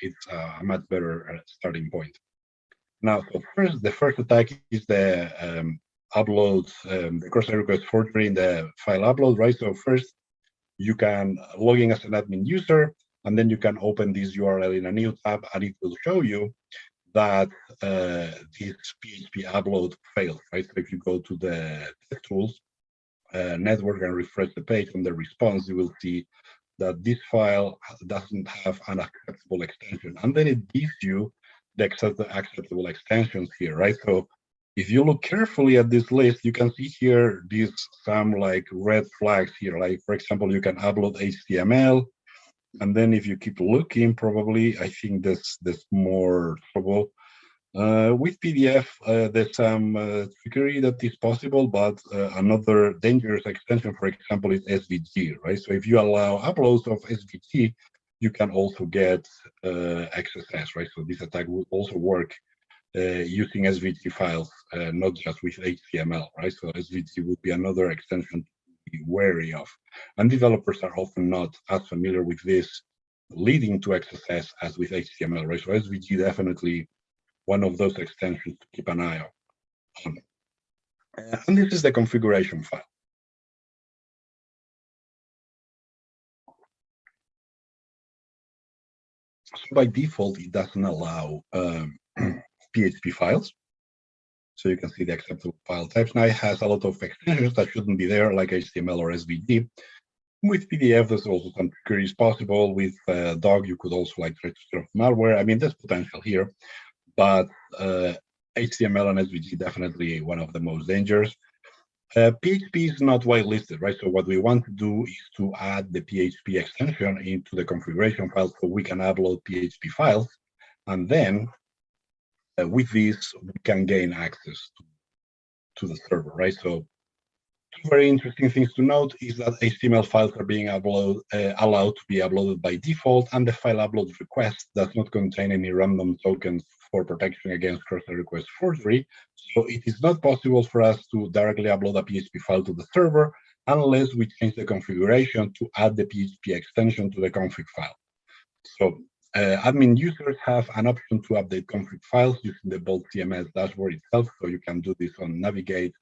it's a much better starting point. Now, so the first attack is the upload, the cross-site request forgery in the file upload, right? So first, you can log in as an admin user, and then you can open this URL in a new tab, and it will show you that this PHP upload failed, right? So if you go to the tools, network, and refresh the page on the response, you will see that this file doesn't have an acceptable extension. And then it gives you the acceptable extensions here, right? So if you look carefully at this list, you can see here some like red flags here. Like, for example, you can upload HTML. And then if you keep looking, probably, I think there's more trouble. With PDF, there's some trickery that is possible, but another dangerous extension, for example, is SVG, right? So if you allow uploads of SVG, you can also get XSS, right? So this attack will also work using SVG files, not just with HTML, right? So SVG would be another extension to be wary of. And developers are often not as familiar with this, leading to XSS as with HTML, right? So SVG definitely one of those extensions to keep an eye on. And this is the configuration file. So by default, it doesn't allow PHP files. So you can see the acceptable file types. Now it has a lot of extensions that shouldn't be there, like HTML or SVG. With PDF, there's also some queries possible. With DOG, you could also like try to sort of malware. I mean, there's potential here, but HTML and SVG definitely one of the most dangerous. PHP is not whitelisted, right? So what we want to do is to add the PHP extension into the configuration file so we can upload PHP files. And then with this, we can gain access to the server, right? So two very interesting things to note is that HTML files are being allowed to be uploaded by default, and the file upload request does not contain any random tokens for protection against cross-site request forgery. So it is not possible for us to directly upload a PHP file to the server unless we change the configuration to add the PHP extension to the config file. So admin users have an option to update config files using the Bolt CMS dashboard itself. So you can do this on Navigate,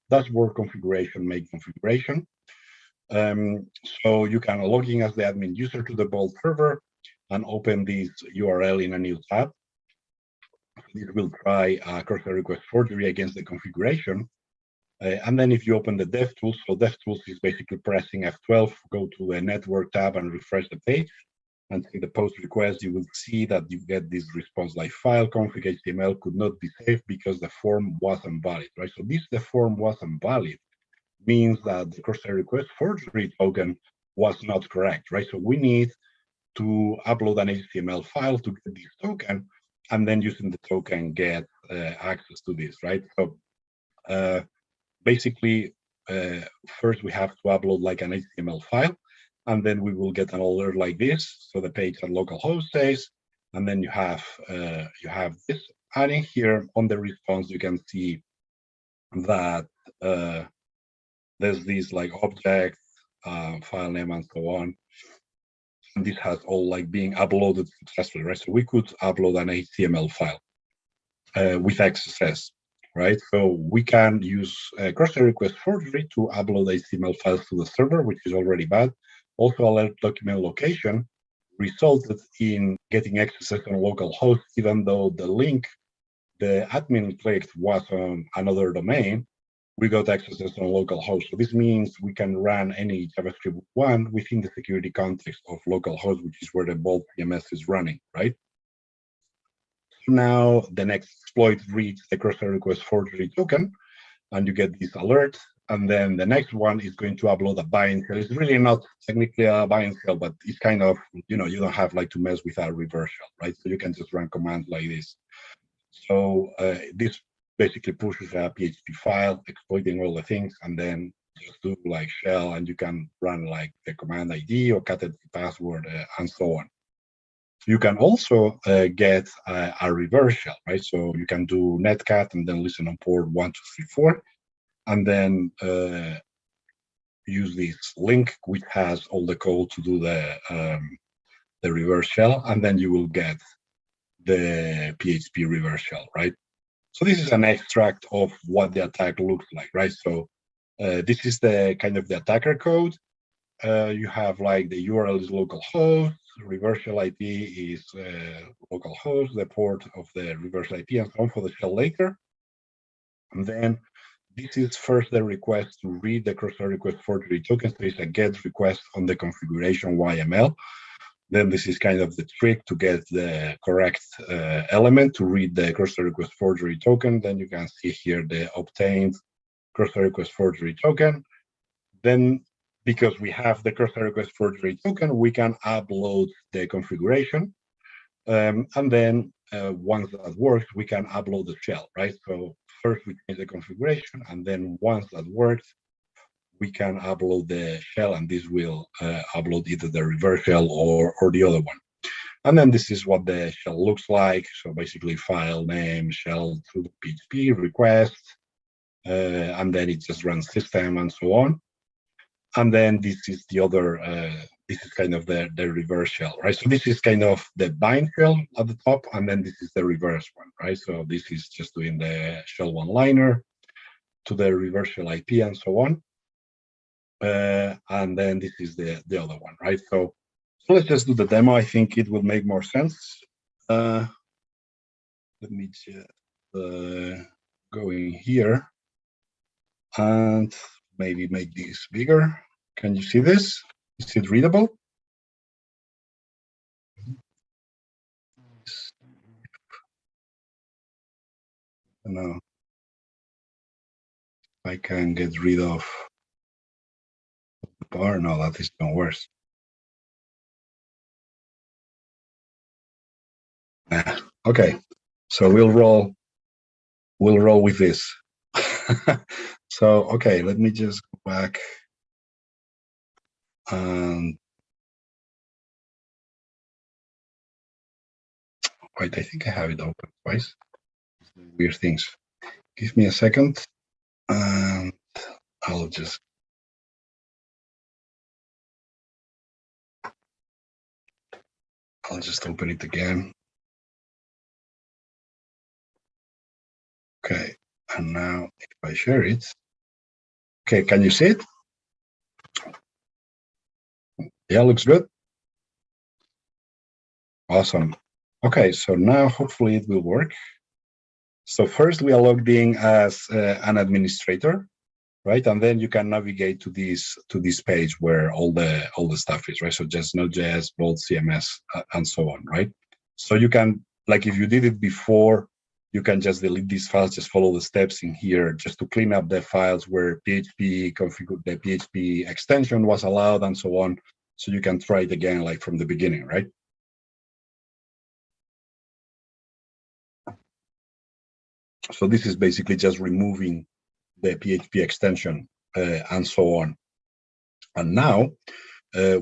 Dashboard Configuration, Make Configuration. So you can log in as the admin user to the Bolt server and open this URL in a new tab. This will try cursor request forgery against the configuration. And then if you open the DevTools, so DevTools is basically pressing F12, go to the network tab and refresh the page. And see the post request, you will see that you get this response like file config HTML could not be saved because the form wasn't valid, right? So this, the form wasn't valid, means that the cursor request forgery token was not correct, right? So we need to upload an HTML file to get this token, and then using the token get access to this, right? So basically, first we have to upload like an HTML file, and then we will get an alert like this. So the page at localhost says, and then you have this. And in here on the response, you can see that there's these like object, file name, and so on. And this has all like being uploaded successfully, right? So we could upload an HTML file with XSS, right? So we can use cursor request forgery to upload HTML files to the server, which is already bad. Also, alert document location resulted in getting XSS on localhost, even though the link the admin clicked was on another domain. We got XSS on localhost. So this means we can run any JavaScript we want within the security context of localhost, which is where the Vault PMS is running, right? So now the next exploit reads the cursor request forgery token, and you get this alert. And then the next one is going to upload a bind shell. It's really not technically a bind shell, but it's kind of, you know, you don't have like to mess with a reverse shell, right? So you can just run commands like this. So this basically pushes a PHP file, exploiting all the things, and then just do like shell, and you can run like the command ID or catet password and so on. You can also get a reverse shell, right? So you can do netcat and then listen on port 1, 2, 3, 4, and then use this link, which has all the code to do the reverse shell, and then you will get the PHP reverse shell, right? So this is an extract of what the attack looks like, right? So this is the kind of the attacker code. You have like the URL is localhost, reverse shell IP is localhost, the port of the reverse IP, and so on for the shell later. And then this is first the request to read the cursor request forgery token. So it's a get request on the configuration YML. Then this is kind of the trick to get the correct element to read the cursor request forgery token. Then you can see here the obtained cursor request forgery token. Then, because we have the cursor request forgery token, we can upload the configuration. And then once that works, we can upload the shell, right? So first we change the configuration, and then once that works, we can upload the shell, and this will upload either the reverse shell or the other one. And then this is what the shell looks like. So basically file name, shell to the PHP request, and then it just runs system and so on. And then this is the other, this is kind of the reverse shell, right? So this is kind of the bind shell at the top, and then this is the reverse one, right? So this is just doing the shell one-liner to the reverse shell IP and so on. And then this is the other one, right? So let's just do the demo. I think it will make more sense. Let me just go in here and maybe make this bigger. Can you see this? Is it readable? No. I can get rid of the bar. No, that is even worse. Okay, so we'll roll with this. So okay, let me just go back and wait, I think I have it open twice. Weird things. Give me a second and I'll just open it again. Okay, and now if I share it, okay, can you see it? Yeah, looks good. Awesome. Okay, so now hopefully it will work. So first we are logged in as an administrator, right? And then you can navigate to this page where all the stuff is, right? So just Node.js, Vault, CMS, and so on, right? So you can, like if you did it before, you can just delete these files, just follow the steps in here, just to clean up the files where PHP configured, the PHP extension was allowed and so on. So you can try it again, like from the beginning, right? So this is basically just removing the PHP extension and so on. And now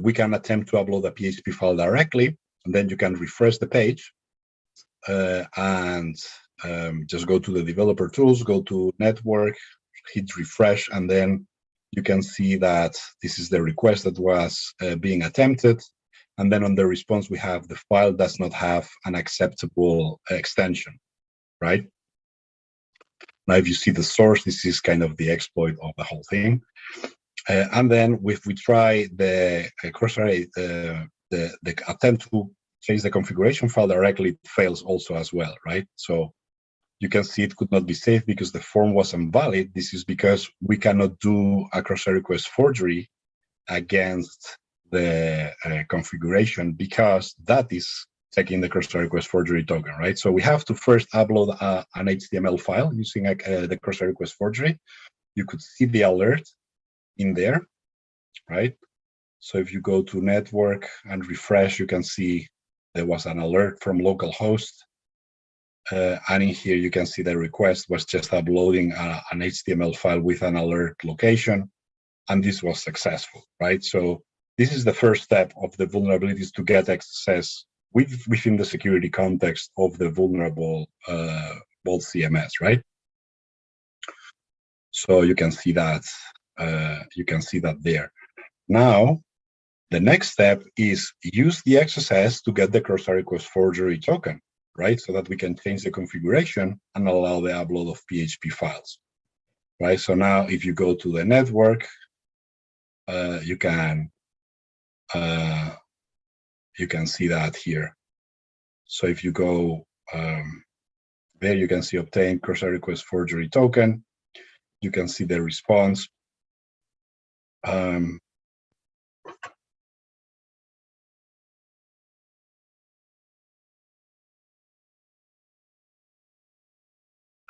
we can attempt to upload a PHP file directly, and then you can refresh the page and just go to the developer tools, go to network, hit refresh, and then you can see that this is the request that was being attempted. And then on the response, we have the file does not have an acceptable extension, right? Now, if you see the source, this is kind of the exploit of the whole thing. And then if we try the Crosshair, the attempt to change the configuration file directly, it fails also as well, right? So you can see it could not be saved because the form was invalid. This is because we cannot do a cross-site request forgery against the configuration, because that is taking the cross-site request forgery token, right? So we have to first upload an HTML file using the cross-site request forgery. You could see the alert in there, right? So if you go to network and refresh, you can see there was an alert from localhost. And in here, you can see the request was just uploading an HTML file with an alert location, and this was successful, right? So this is the first step of the vulnerabilities to get XSS within the security context of the vulnerable Vault CMS, right? So you can see that there. Now, the next step is use the XSS to get the cross-site request forgery token, right? So that we can change the configuration and allow the upload of PHP files, right? So now if you go to the network, you can see that here. So if you go there, you can see obtain cross-site request forgery token. You can see the response. And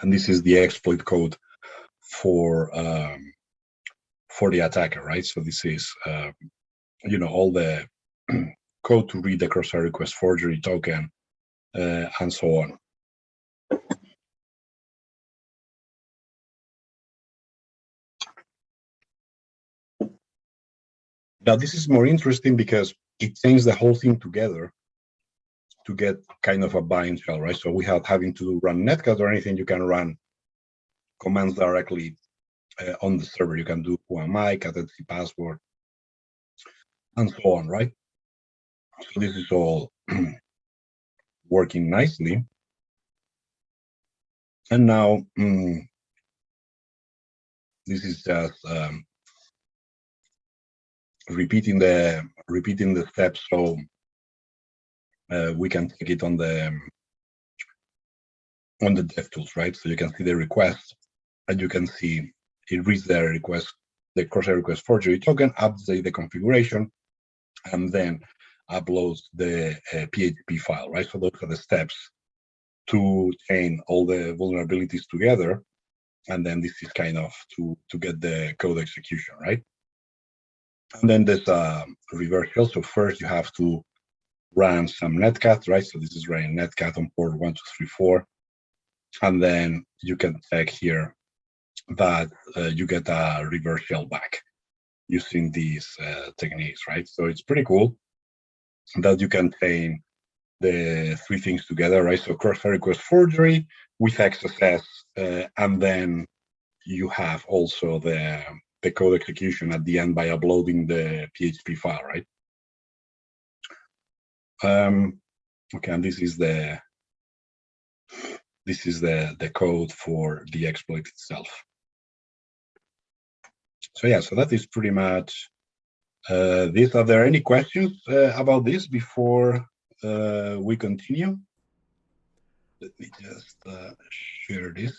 this is the exploit code for the attacker, right? So this is all the code to read the cross-site request forgery token and so on. Now this is more interesting because it chains the whole thing together to get kind of a bind shell, right? So without having to run netcat or anything, you can run commands directly on the server. You can do who am I, category password, and so on, right? So this is all working nicely. And now this is just repeating the steps, so we can take it on the DevTools, right? So you can see the request, and you can see it reads the request, the cross-site request forgery token, update the configuration, and then uploads the PHP file, right? So those are the steps to chain all the vulnerabilities together, and then this is kind of to get the code execution, right? And then there's a reverse shell. So first you have to run some netcat, right? So this is running netcat on port 1234, and then you can check here that you get a reverse shell back using these techniques, right? So it's pretty cool that you can chain the three things together, right? So cross-site request forgery with XSS, and then you have also the code execution at the end by uploading the PHP file, right? Okay, and this is the code for the exploit itself. So yeah, so that is pretty much this. Are there any questions about this before we continue? Let me just share this.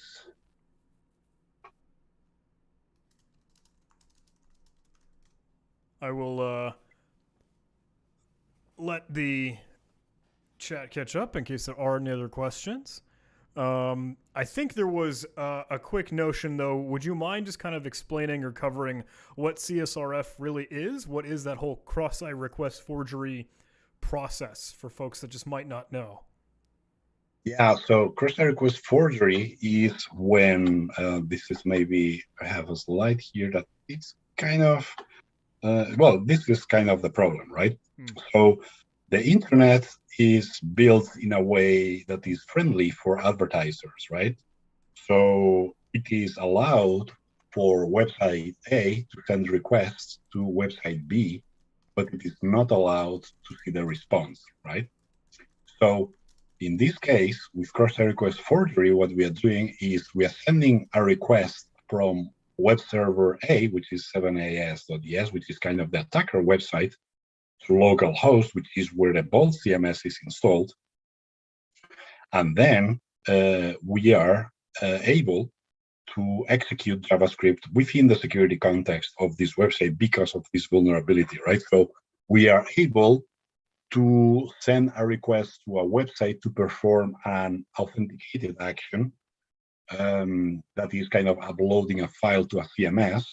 I will let the chat catch up in case there are any other questions. I think there was a quick notion, though. Would you mind just kind of explaining or covering what Csrf really is? What is that whole cross-site request forgery process for folks that just might not know? Yeah, so cross-site request forgery is when this is maybe I have a slide here that it's kind of well, this is kind of the problem, right? So the internet is built in a way that is friendly for advertisers, right? So it is allowed for website A to send requests to website B, but it is not allowed to see the response, right? So in this case, with cross-site request forgery, what we are doing is we are sending a request from web server A, which is 7AS.es, which is kind of the attacker website, to localhost, which is where the Vault CMS is installed. And then we are able to execute JavaScript within the security context of this website because of this vulnerability, right? So we are able to send a request to a website to perform an authenticated action that is kind of uploading a file to a CMS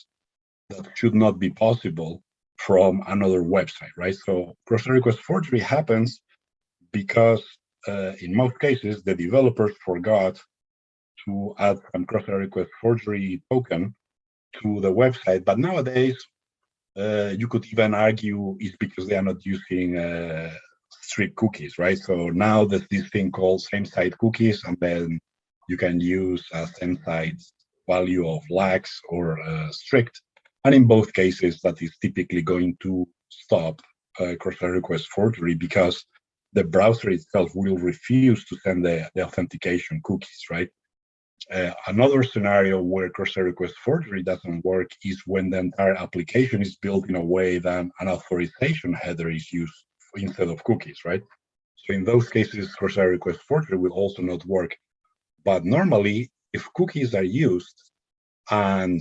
that should not be possible from another website, right? So cross-site request forgery happens because in most cases, the developers forgot to add some cross-site request forgery token to the website. But nowadays, you could even argue it's because they are not using strict cookies, right? So now there's this thing called same-site cookies, and then you can use a same-site value of lax or strict. And in both cases, that is typically going to stop cross-site request forgery because the browser itself will refuse to send the authentication cookies, right? Another scenario where cross-site request forgery doesn't work is when the entire application is built in a way that an authorization header is used instead of cookies, right? So in those cases, cross-site request forgery will also not work. But normally, if cookies are used and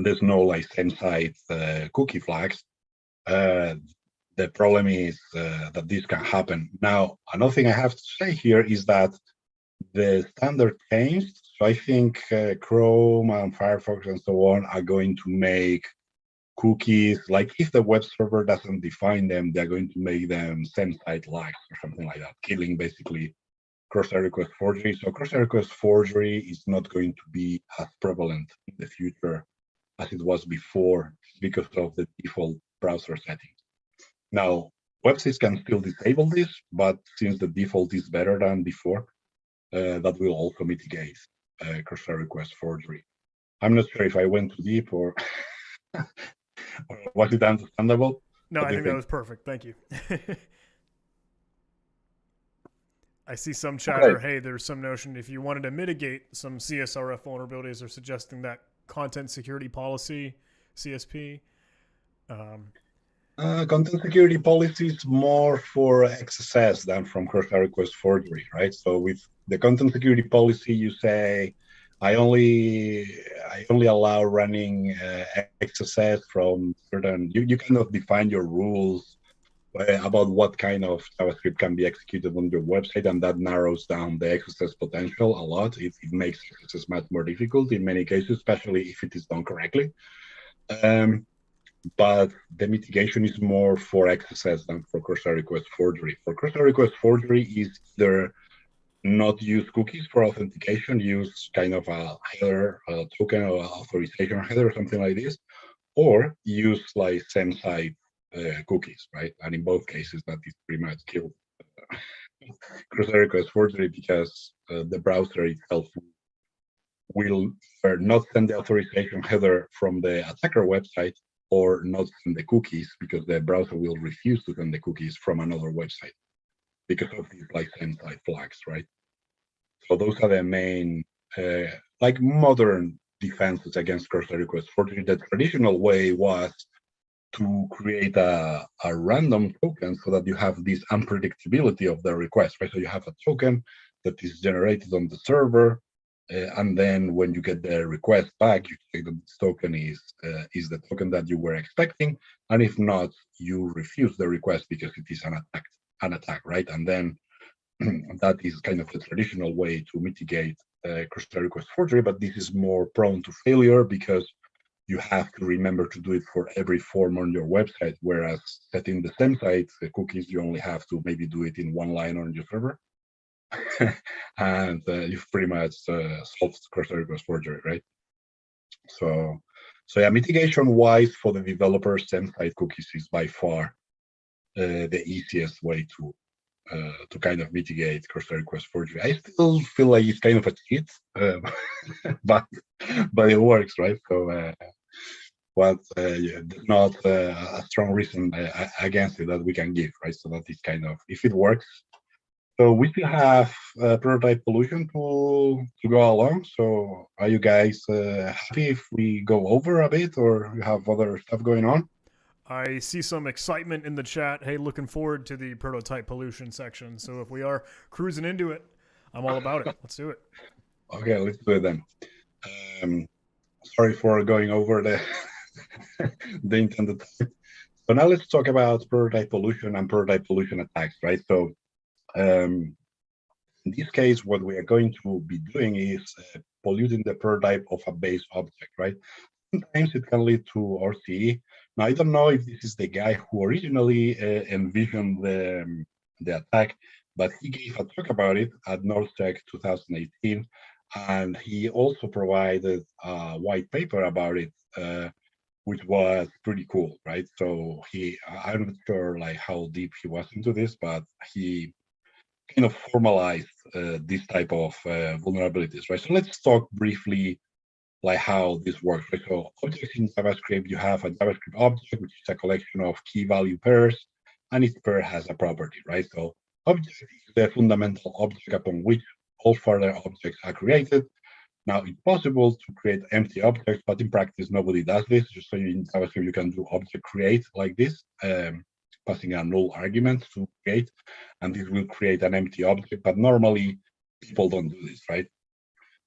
there's no like same-site cookie flags, the problem is that this can happen. Now, another thing I have to say here is that the standard changed. So I think Chrome and Firefox and so on are going to make cookies, like if the web server doesn't define them, they're going to make them same-site lax or something like that, killing basically cross-site request forgery. So cross-site request forgery is not going to be as prevalent in the future as it was before because of the default browser settings. Now, websites can still disable this, but since the default is better than before, that will also mitigate cross-site request forgery. I'm not sure if I went too deep or, or was it understandable? No, I think that was perfect. Thank you. I see some chatter. Okay. Hey, there's some notion if you wanted to mitigate some CSRF vulnerabilities, they're suggesting that content security policy, CSP. Content security policy is more for XSS than from cross-site request forgery, right? So with the content security policy, you say, I only allow running XSS from certain. You cannot define your rules about what kind of JavaScript can be executed on your website, and that narrows down the XSS potential a lot. It makes XSS much more difficult in many cases, especially if it is done correctly. But the mitigation is more for XSS than for cross-site request forgery. For cross-site request forgery is either not use cookies for authentication, use kind of a header, a token or authorization header or something like this, or use like same-site cookies, right? And in both cases, that is pretty much killed cross-site request forgery because the browser itself will not send the authorization header from the attacker website or not send the cookies because the browser will refuse to send the cookies from another website because of these like same-site flags, right? So those are the main like modern defenses against cross-site request forgery. The traditional way was to create a random token so that you have this unpredictability of the request, right? So you have a token that is generated on the server, and then when you get the request back, you check that this token is the token that you were expecting, and if not, you refuse the request because it is an attack, right? And then that is kind of the traditional way to mitigate cross-site request forgery, but this is more prone to failure because you have to remember to do it for every form on your website, whereas setting the same site the cookies, you only have to maybe do it in one line on your server. And you've pretty much solved cross-site request forgery, right? So yeah, mitigation-wise for the developers, same-site cookies is by far the easiest way to kind of mitigate cross-site request forgery. I still feel like it's kind of a cheat, but it works, right? So, but yeah, there's not a strong reason against it that we can give, right? So that is kind of, if it works. So we still have prototype pollution to go along. So are you guys happy if we go over a bit, or you have other stuff going on? I see some excitement in the chat. Hey, looking forward to the prototype pollution section. So if we are cruising into it, I'm all about it. Let's do it. Okay, let's do it then. Sorry for going over the the intended time. So now let's talk about prototype pollution and prototype pollution attacks, right? So in this case, what we are going to be doing is polluting the prototype of a base object, right? Sometimes it can lead to RCE. Now, I don't know if this is the guy who originally envisioned the attack, but he gave a talk about it at NorthTech 2018, and he also provided a white paper about it, which was pretty cool, right? So I'm not sure like how deep he was into this, but he kind of formalized this type of vulnerabilities, right? So let's talk briefly like how this works. Right? So objects in JavaScript, you have a JavaScript object, which is a collection of key value pairs, and each pair has a property, right? So object is the fundamental object upon which all further objects are created. Now, it's possible to create empty objects, but in practice, nobody does this. Just so in JavaScript, you can do object create like this, passing a null argument to create, and this will create an empty object, but normally people don't do this, right?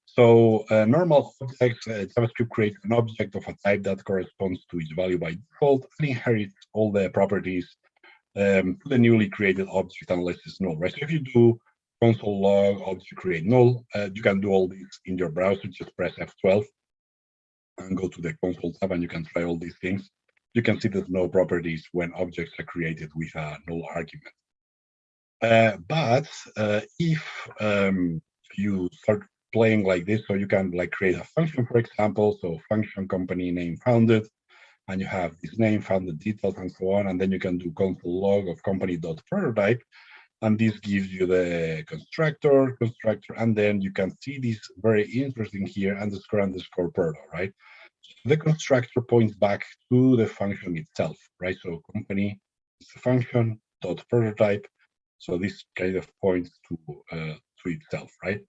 So normal objects, JavaScript creates an object of a type that corresponds to its value by default and inherits all the properties to the newly created object unless it's null, right? So if you do console log object create null, you can do all this in your browser. Just press F12 and go to the console tab, and you can try all these things. You can see there's no properties when objects are created with a null argument. But if you start playing like this, so you can like create a function, for example, so function company name founded, and you have this name, founded details, and so on, and then you can do console log of company.prototype, and this gives you the constructor, and then you can see this very interesting here, underscore proto, right? The constructor points back to the function itself, right? So company is a function dot prototype. So this kind of points to itself, right?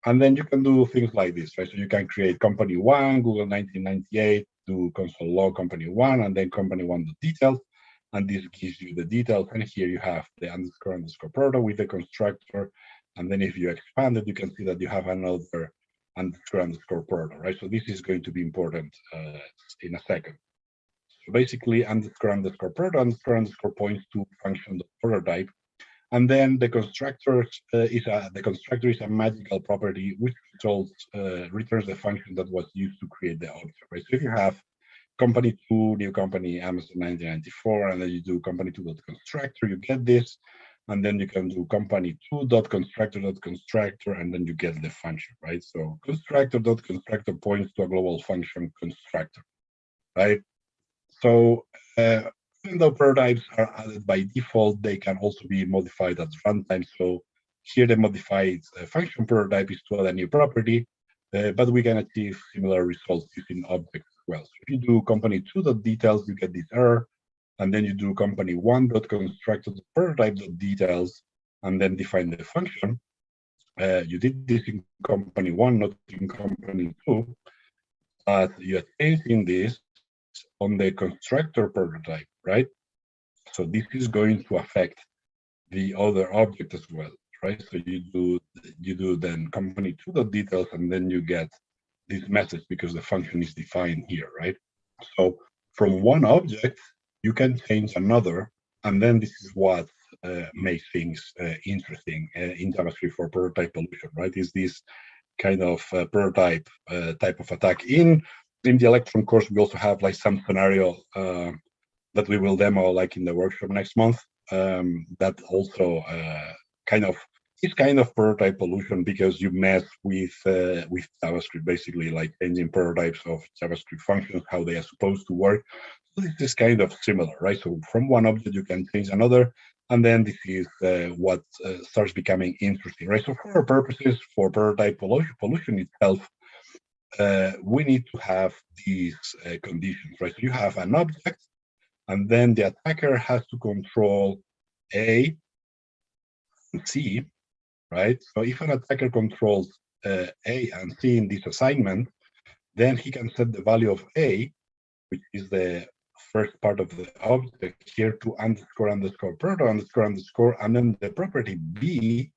And then you can do things like this, right? So you can create company one, Google 1998, do console log company one, and then company one details. And this gives you the details. And here you have the underscore proto with the constructor. And then if you expand it, you can see that you have another underscore proto, right? So this is going to be important in a second. So basically, underscore proto points to function prototype, and then the constructor is a magical property which returns the function that was used to create the object, right? So if you have company two, new company Amazon 1994, and then you do company two.constructor, you get this. And then you can do company two.constructor.constructor, and then you get the function, right? So constructor.constructor points to a global function constructor, right? So even though prototypes are added by default, they can also be modified at runtime. So here the modified function prototype is to add a new property, but we can achieve similar results using objects as well. So if you do company two.details, you get this error. And then you do company one.constructor.prototype.details, and then define the function. You did this in company one, not in company two, but you are changing this on the constructor prototype, right? So this is going to affect the other object as well, right? So you do then company2.details, and then you get this message because the function is defined here, right? So from one object, you can change another, and then this is what makes things interesting in JavaScript for prototype pollution, right? Is this kind of prototype type of attack. In the Electron course, we also have like some scenario that we will demo like in the workshop next month. That also is kind of prototype pollution because you mess with JavaScript, basically like changing prototypes of JavaScript functions, how they are supposed to work. So this is kind of similar, right? So from one object you can change another, and then this is what starts becoming interesting, right? So for our purposes, for prototype pollution itself, we need to have these conditions, right? So you have an object, and then the attacker has to control A and C, right? So if an attacker controls A and C in this assignment, then he can set the value of A, which is the first part of the object here, to __ proto __, and then the property B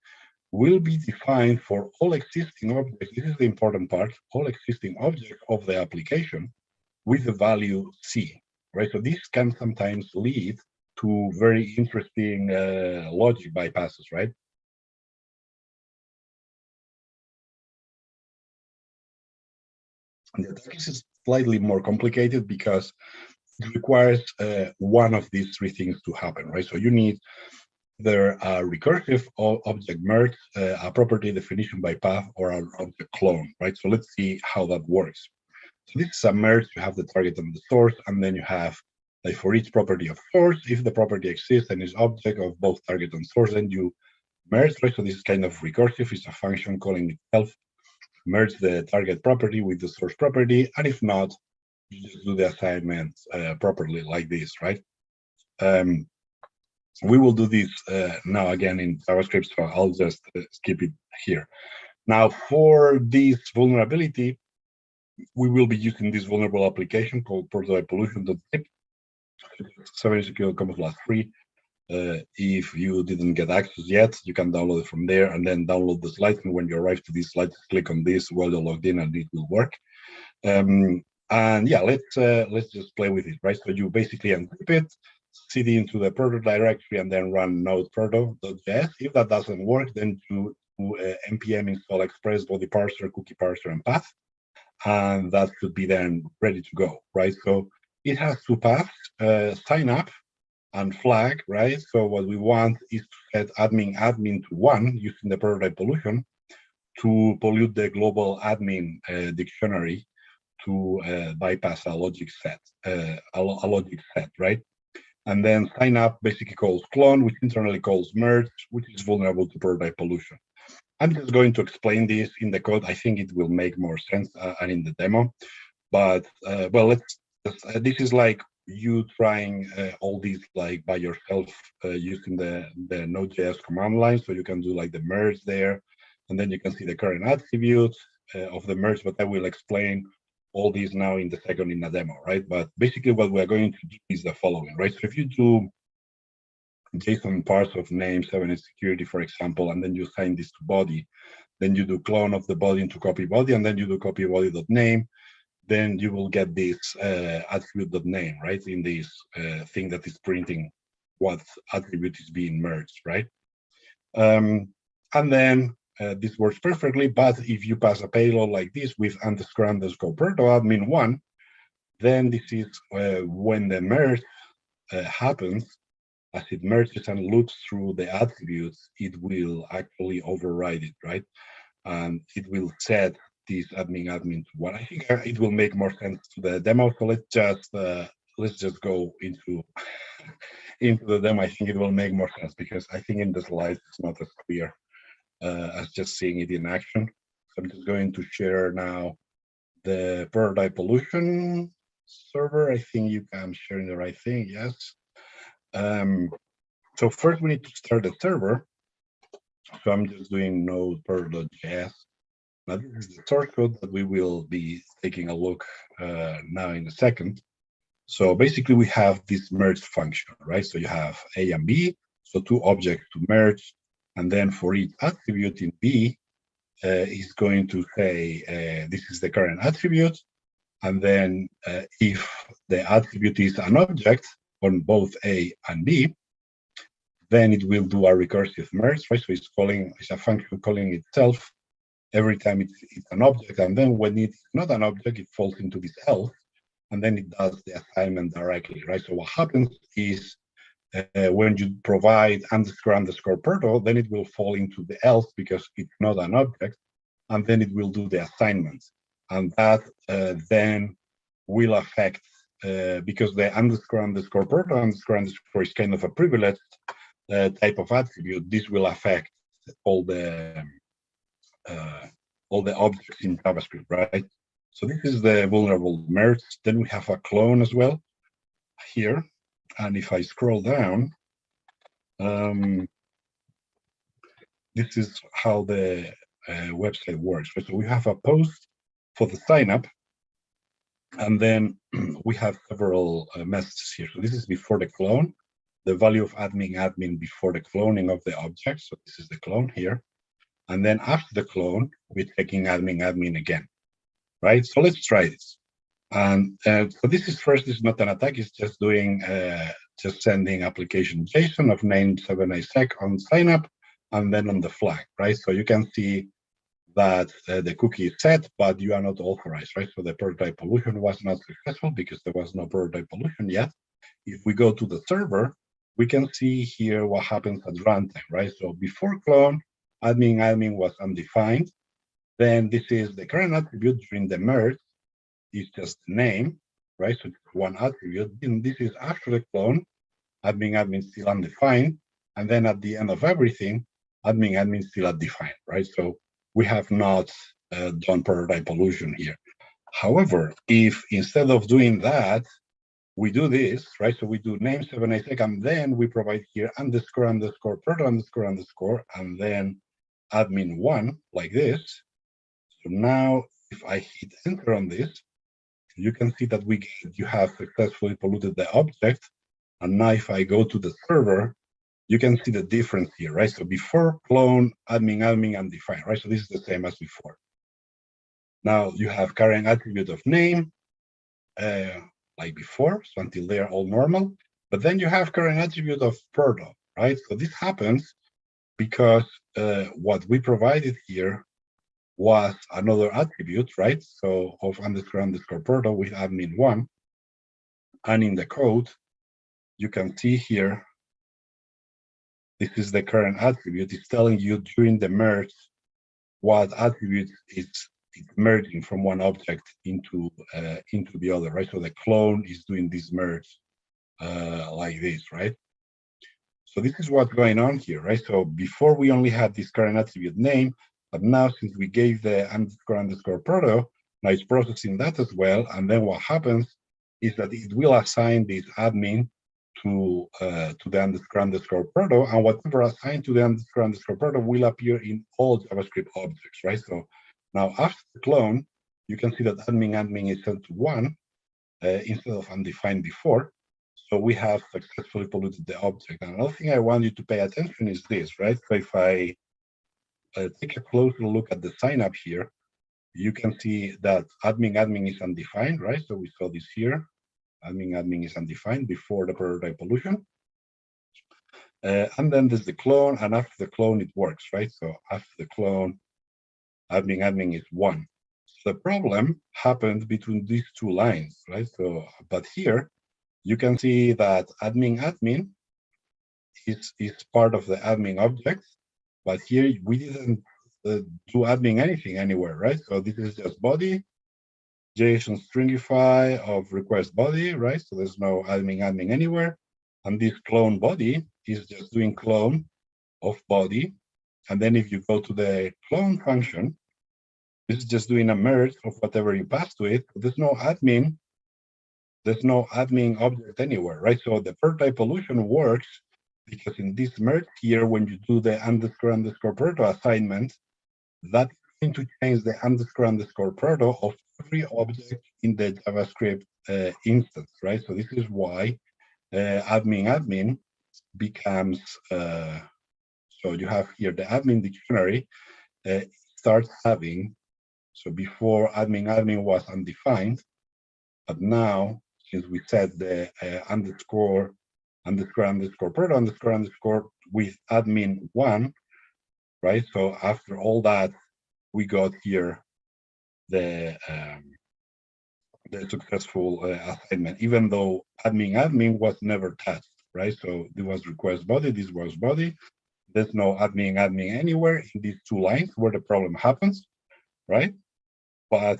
will be defined for all existing objects. This is the important part, all existing objects of the application with the value C, right? So this can sometimes lead to very interesting logic bypasses, right? And the attack is slightly more complicated because it requires one of these three things to happen, right? So you need either a recursive object merge, a property definition by path, or an object clone, right? So let's see how that works. So this is a merge. You have the target and the source, and then you have, like, for each property of source, if the property exists and is object of both target and source, then you merge, right? So this is kind of recursive. It's a function calling itself. Merge the target property with the source property, and if not, you just do the assignment properly like this, right? We will do this now again in JavaScript, so I'll just skip it here. Now, for this vulnerability, we will be using this vulnerable application called prototype pollution.zip. 7ASecurity free. If you didn't get access yet, you can download it from there and then download the slides. And when you arrive to this slide, click on this while you're logged in, and it will work. And yeah, let's just play with it, right? So you basically encrypt it, cd into the proto directory, and then run node proto.js. If that doesn't work, then you npm install express, body parser, cookie parser, and path, and that should be then ready to go, right? So it has two paths: sign up and flag, right? So what we want is to set admin to 1 using the prototype pollution to pollute the global admin dictionary to bypass a logic set, right? And then sign up basically calls clone, which internally calls merge, which is vulnerable to prototype pollution. I'm just going to explain this in the code. I think it will make more sense and in the demo. But well, this is like you trying all these like by yourself using the Node.js command line. So you can do like the merge there, and then you can see the current attributes of the merge. But I will explain all these now in the second in a demo, right? But basically what we're going to do is the following, right? So if you do JSON parse of name 7ASecurity, for example, and then you assign this to body, then you do clone of the body into copy body, and then you do copy body.name, then you will get this attribute.name, right? In this thing that is printing what attribute is being merged, right? And then this works perfectly, but if you pass a payload like this with __ proto admin1, then this is when the merge happens. As it merges and loops through the attributes, it will actually override it, right? And it will set this admin to 1. I think it will make more sense to the demo. So let's just go into the demo. I think it will make more sense because I think in the slides it's not as clear as just seeing it in action. So I'm just going to share now the prototype pollution server. I think I'm sharing the right thing. Yes. So first we need to start the server. So I'm just doing node proto.js. Now this is the source code that we will be taking a look now in a second. So basically we have this merge function, right? So you have A and B, so two objects to merge, and then for each attribute in B is going to say this is the current attribute, and then if the attribute is an object on both A and B, then it will do a recursive merge, right? So it's a function calling itself every time it's an object, and then when it's not an object, it falls into this else, and then it does the assignment directly, right? So what happens is when you provide __ Perto, then it will fall into the else because it's not an object, and then it will do the assignment, and that then will affect because the __ Perto is kind of a privileged type of attribute. This will affect all the objects in JavaScript, right? So this is the vulnerable merge. Then we have a clone as well here. And if I scroll down, this is how the website works. So we have a post for the sign-up, and then we have several messages here. So this is before the clone, the value of admin before the cloning of the object. So this is the clone here. And then after the clone, we're taking admin again, right? So let's try this. And so this is not an attack, it's just doing, just sending application JSON of name 7ASec on sign up and then on the flag, right? So you can see that the cookie is set, but you are not authorized, right? So the prototype pollution was not successful because there was no prototype pollution yet. If we go to the server, we can see here what happens at runtime, right? So before clone, admin was undefined. Then this is the current attribute during the merge. It's just the name, right? So it's one attribute. Then this is after the clone, admin still undefined. And then at the end of everything, admin still undefined, right? So we have not done prototype pollution here. However, if instead of doing that, we do this, right? So we do name 7ASec, and then we provide here __ Proto __, and then admin1 like this. So now if I hit enter on this, you can see that you have successfully polluted the object. And now if I go to the server, you can see the difference here, right? So before clone, admin undefined, right? So this is the same as before. Now you have current attribute of name, like before, so until they are all normal. But then you have current attribute of Perto, right? So this happens because what we provided here was another attribute, right? So of __ Perto with admin1. And in the code, you can see here, this is the current attribute. It's telling you during the merge what attribute it's merging from one object into the other, right? So the clone is doing this merge like this, right? So this is what's going on here, right? So before we only had this current attribute name, but now since we gave the __ Proto, now it's processing that as well. And then what happens is that it will assign this admin to the __ Proto, and whatever assigned to the __ Proto will appear in all JavaScript objects, right? So now after the clone, you can see that admin is set to 1 instead of undefined before. So we have successfully polluted the object. And another thing I want you to pay attention is this, right? So if I take a closer look at the sign up here, you can see that admin is undefined, right? So we saw this here. Admin is undefined before the prototype pollution. And then there's the clone, and after the clone, it works, right? So after the clone, admin is 1. So the problem happened between these two lines, right? So, but here, you can see that admin is part of the admin object, but here we didn't do admin anything anywhere, right? So this is just body, JSON stringify of request body, right? So there's no admin anywhere. And this clone body is just doing clone of body. And then if you go to the clone function, this is just doing a merge of whatever you pass to it. There's no admin object anywhere, right? So the prototype pollution works because in this merge here, when you do the __ Proto assignment, that's going to change the __ Proto of every object in the JavaScript instance, right? So this is why admin becomes, so you have here the admin dictionary starts having, so before admin was undefined, but now, since we set the underscore product underscore with admin1, right? So after all that, we got here the successful assignment, even though admin was never touched, right? So there was request body, this was body. There's no admin anywhere in these two lines where the problem happens, right? But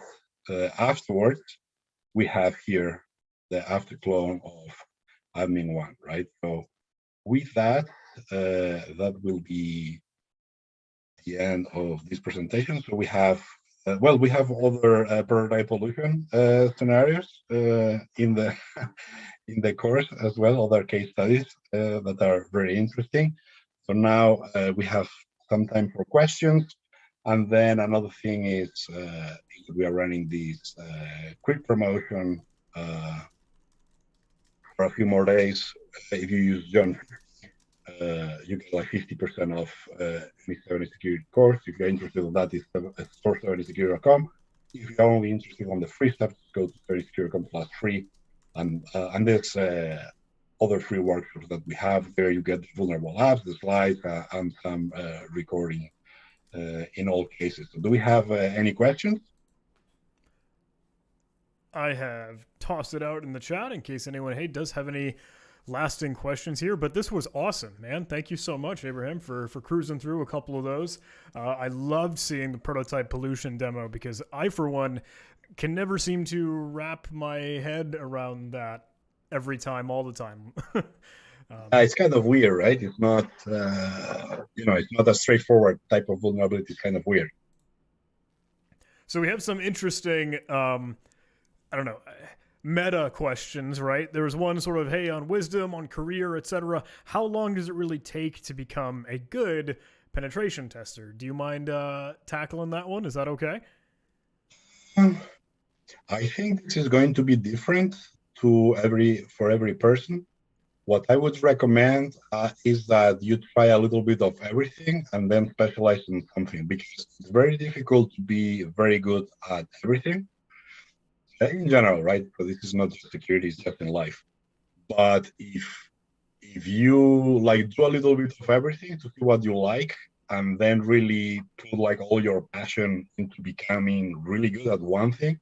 afterwards, we have here the after clone of admin1, right? So with that, that will be the end of this presentation. So we have, well, we have other prototype pollution scenarios in the in the course as well, other case studies that are very interesting. So now we have some time for questions. And then another thing is we are running this quick promotion for a few more days. If you use John, you get like 50% off any 7ASecurity course. If you're interested in that, it's store7asecurity.com. If you're only interested on the free stuff, go to 7asecurity.com/free. And there's other free workshops that we have there. You get the vulnerable apps, the slides, and some recording in all cases. So do we have any questions? I have tossed it out in the chat in case anyone, hey, does have any lasting questions here. But this was awesome, man. Thank you so much, Abraham, for cruising through a couple of those. I loved seeing the prototype pollution demo because I, for one, can never seem to wrap my head around that every time, all the time. It's kind of weird, right? It's not, it's not a straightforward type of vulnerability. It's kind of weird. So we have some interesting, I don't know, meta questions, right? There was one sort of, hey, on wisdom, on career, etc. How long does it really take to become a good penetration tester? Do you mind tackling that one? Is that okay? I think this is going to be different for every person. What I would recommend is that you try a little bit of everything and then specialize in something, because it's very difficult to be very good at everything in general, right? So this is not just security, it's just in life. But if you like do a little bit of everything to see what you like, and then really put like all your passion into becoming really good at one thing.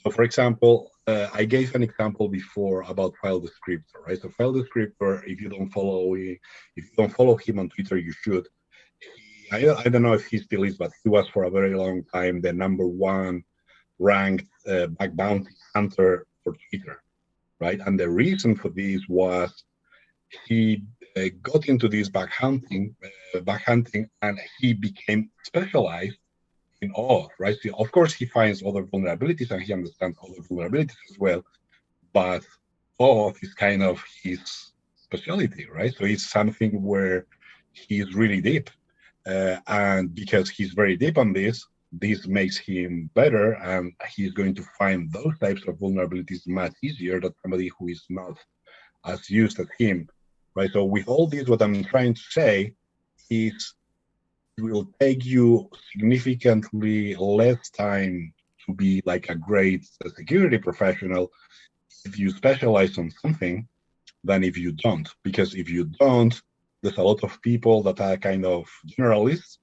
So for example, I gave an example before about File Descriptor, right? So File Descriptor, if you don't follow him on Twitter, you should. I don't know if he still is, but he was for a very long time the #1 ranked bug bounty hunter for Twitter, right? And the reason for this was he got into this bug hunting, and he became specialized in OAuth, right? So of course, he finds other vulnerabilities and he understands other vulnerabilities as well, but OAuth is kind of his specialty, right? So it's something where he's really deep, and because he's very deep on this makes him better, and he's going to find those types of vulnerabilities much easier than somebody who is not as used as him, right? So with all this, what I'm trying to say is it will take you significantly less time to be like a great security professional if you specialize on something than if you don't. Because if you don't, there's a lot of people that are kind of generalists,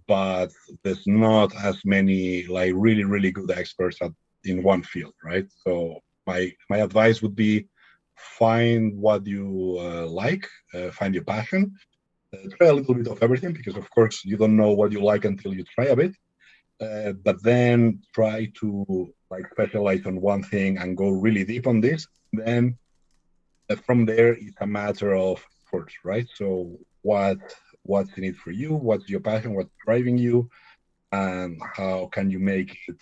but there's not as many like really, really good experts in one field, right? So my advice would be find what you like, find your passion, try a little bit of everything, because of course you don't know what you like until you try a bit, but then try to like specialize on one thing and go really deep on this. Then from there it's a matter of efforts, right? So what's in it for you, what's your passion, what's driving you, and how can you make it,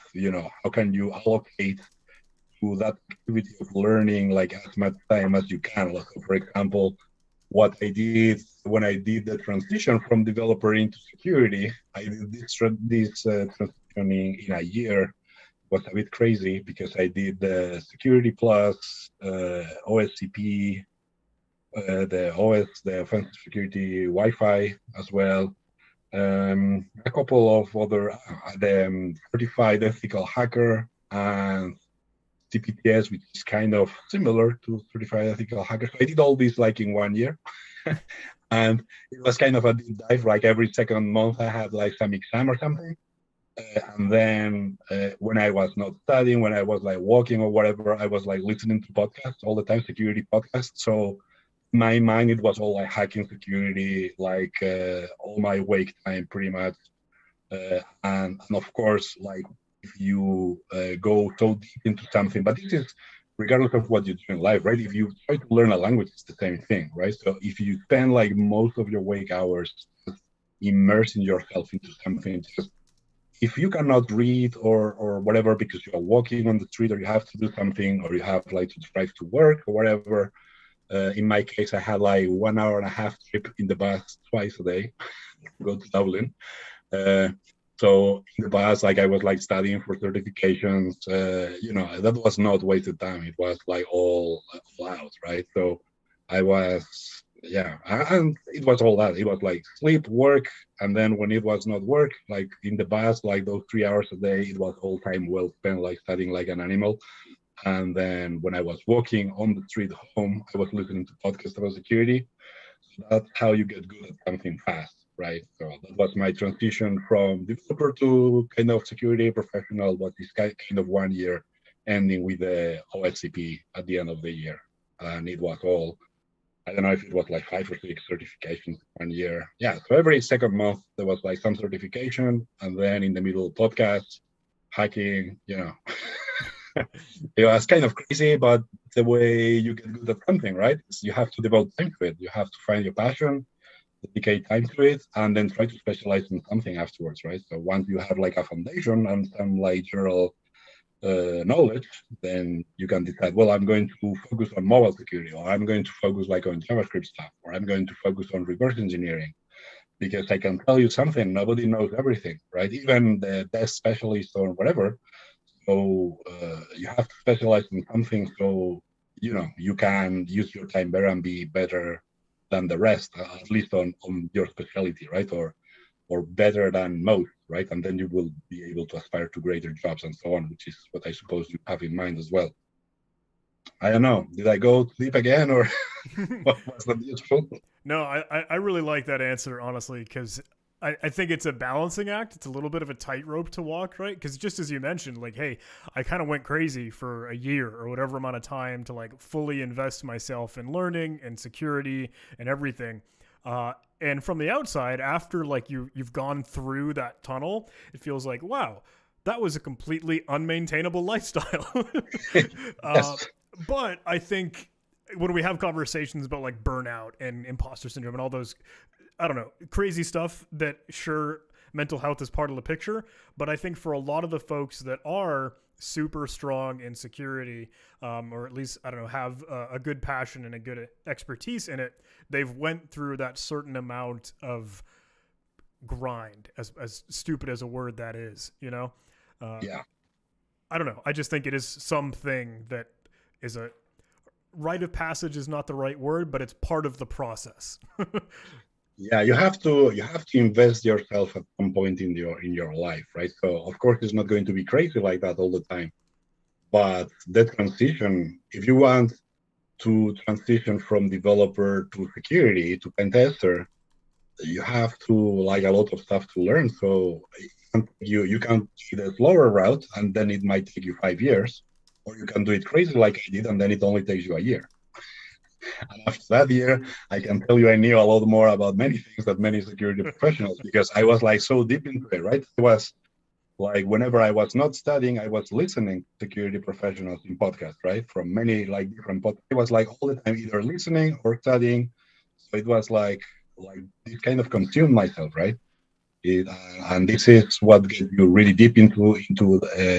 how can you allocate to that activity of learning like as much time as you can. Like, for example, what I did when I did the transition from developer into security, I did this transition in a year was a bit crazy because I did the Security Plus, OSCP, the Offensive Security Wi-Fi as well. A couple of other, the Certified Ethical Hacker and CPTS, which is kind of similar to Certified Ethical Hacker. So I did all this like in 1 year. And it was kind of a deep dive, like every second month I had like some exam or something. And then when I was not studying, when I was like walking or whatever, I was like listening to podcasts all the time, security podcasts. So in my mind, it was all like hacking security, like all my wake time pretty much. And of course, like if you go so deep into something, but this is regardless of what you do in life, right? If you try to learn a language, it's the same thing, right? So if you spend like most of your wake hours immersing yourself into something, just if you cannot read or whatever because you are walking on the street or you have to do something or you have like to drive to work or whatever, in my case, I had like 1 hour and a half trip in the bus twice a day to go to Dublin. So in the past, like I was like studying for certifications, that was not wasted time. It was like all out, right? So I was, and it was all that. It was like sleep, work, and then when it was not work, like in the past, like those 3 hours a day, it was all time well spent, like studying like an animal. And then when I was walking on the street home, I was listening to podcasts about security. So that's how you get good at something fast. Right. So that was my transition from developer to kind of security professional, but this kind of 1 year ending with the OSCP at the end of the year. And it was all, I don't know if it was like 5 or 6 certifications 1 year. Yeah. So every second month there was like some certification. And then in the middle, podcasts, hacking, It was kind of crazy, but the way you get good at something, right? Is you have to devote time to it. You have to find your passion, dedicate time to it, and then try to specialize in something afterwards, right? So once you have like a foundation and some like general knowledge, then you can decide, well, I'm going to focus on mobile security, or I'm going to focus like on JavaScript stuff, or I'm going to focus on reverse engineering. Because I can tell you something, nobody knows everything, right? Even the best specialist or whatever. So you have to specialize in something so, you can use your time better and be better than the rest, at least on your specialty, right? Or better than most, right? And then you will be able to aspire to greater jobs and so on, which is what I suppose you have in mind as well. I don't know. Did I go deep again, or was that useful? No, I really like that answer, honestly, because I think it's a balancing act. It's a little bit of a tightrope to walk, right? Because just as you mentioned, like, hey, I kind of went crazy for a year or whatever amount of time to like fully invest myself in learning and security and everything. And from the outside, after like you've gone through that tunnel, it feels like, wow, that was a completely unmaintainable lifestyle. Yes. But I think when we have conversations about like burnout and imposter syndrome and all those, I don't know, crazy stuff, that sure, mental health is part of the picture. But I think for a lot of the folks that are super strong in security, or at least, I don't know, have a good passion and a good expertise in it, they've went through that certain amount of grind, as stupid as a word that is, Yeah. I don't know. I just think it is something that is a rite of passage is not the right word, but it's part of the process. Yeah, you have to invest yourself at some point in your life, right? So of course it's not going to be crazy like that all the time. But that transition, if you want to transition from developer to security to pen tester, you have to like a lot of stuff to learn. So you can do the slower route and then it might take you 5 years, or you can do it crazy like I did and then it only takes you a year. And after that year, I can tell you I knew a lot more about many things than many security professionals because I was like so deep into it, right? It was like whenever I was not studying, I was listening to security professionals in podcasts, right? From many like different podcasts. It was like all the time either listening or studying. So it was like this kind of consumed myself, right? And this is what gets you really deep into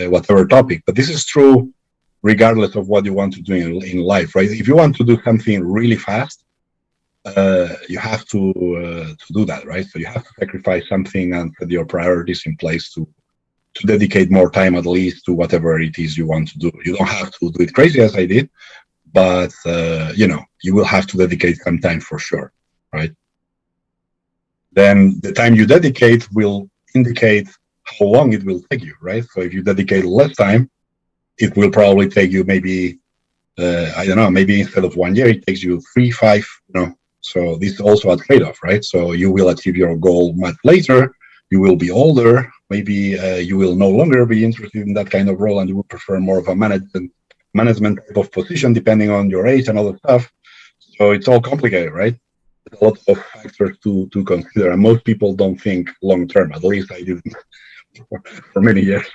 whatever topic. But this is true regardless of what you want to do in life, right? If you want to do something really fast, you have to do that, right? So you have to sacrifice something and put your priorities in place to to dedicate more time at least to whatever it is you want to do. You don't have to do it crazy as I did, but you will have to dedicate some time for sure, right? Then the time you dedicate will indicate how long it will take you, right? So if you dedicate less time, it will probably take you maybe, I don't know, maybe instead of 1 year, it takes you 3, 5, So this is also a trade-off, right? So you will achieve your goal much later. You will be older. Maybe you will no longer be interested in that kind of role, and you will prefer more of a management type of position, depending on your age and other stuff. So it's all complicated, right? A lot of factors to consider, and most people don't think long term. At least I didn't for many years.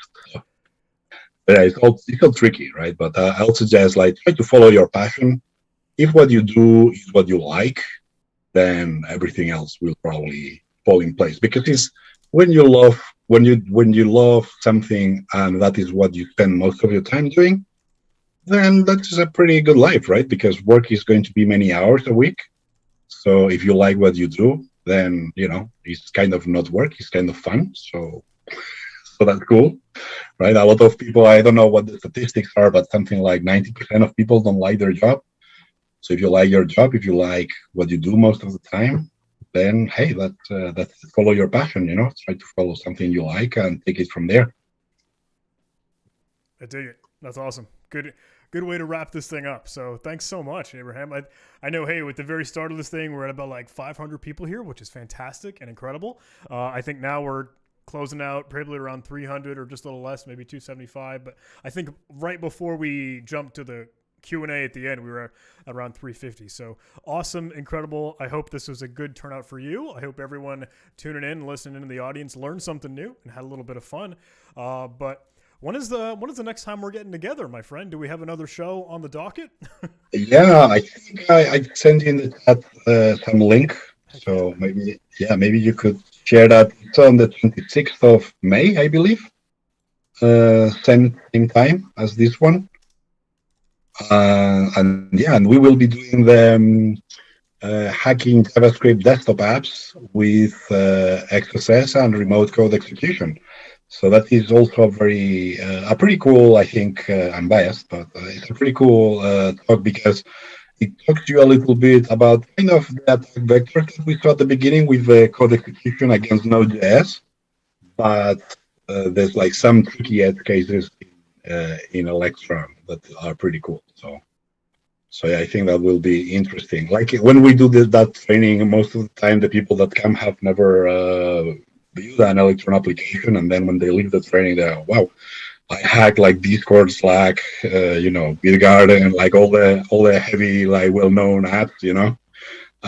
Yeah, it's all tricky, right? But I would suggest try to follow your passion. If what you do is what you like, then everything else will probably fall in place. Because it's when you love something and that is what you spend most of your time doing, then that's a pretty good life, right? Because work is going to be many hours a week. So if you like what you do, then it's kind of not work, it's kind of fun. So that's cool, right? A lot of people, I don't know what the statistics are, but something like 90% of people don't like their job. So if you like your job, if you like what you do most of the time, then hey, that's follow your passion. Try to follow something you like and take it from there. I dig it. That's awesome. Good way to wrap this thing up. So thanks so much, Abraham. I know, hey, with the very start of this thing, we're at about 500 people here, which is fantastic and incredible. I think now we're closing out probably around 300 or just a little less, maybe 275. But I think right before we jumped to the Q&A at the end, we were at around 350. So awesome, incredible. I hope this was a good turnout for you. I hope everyone tuning in, listening in the audience learned something new and had a little bit of fun. But when is the next time we're getting together, my friend? Do we have another show on the docket? Yeah, I think I sent you in the chat some link. So maybe you could share that. It's on the 26th of May, I believe. Same time as this one. And we will be doing the hacking JavaScript desktop apps with XSS and remote code execution. So that is also a pretty cool, I think, I'm biased, but it's a pretty cool talk because it talks to you a little bit about kind of that vector that we saw at the beginning with the code execution against Node.js, but there's some tricky edge cases in Electron that are pretty cool. So yeah, I think that will be interesting. When we do that training, most of the time the people that come have never build an Electron application, and then when they leave the training, they're wow, I hack Discord, Slack, Bitgarden, all the heavy well-known apps,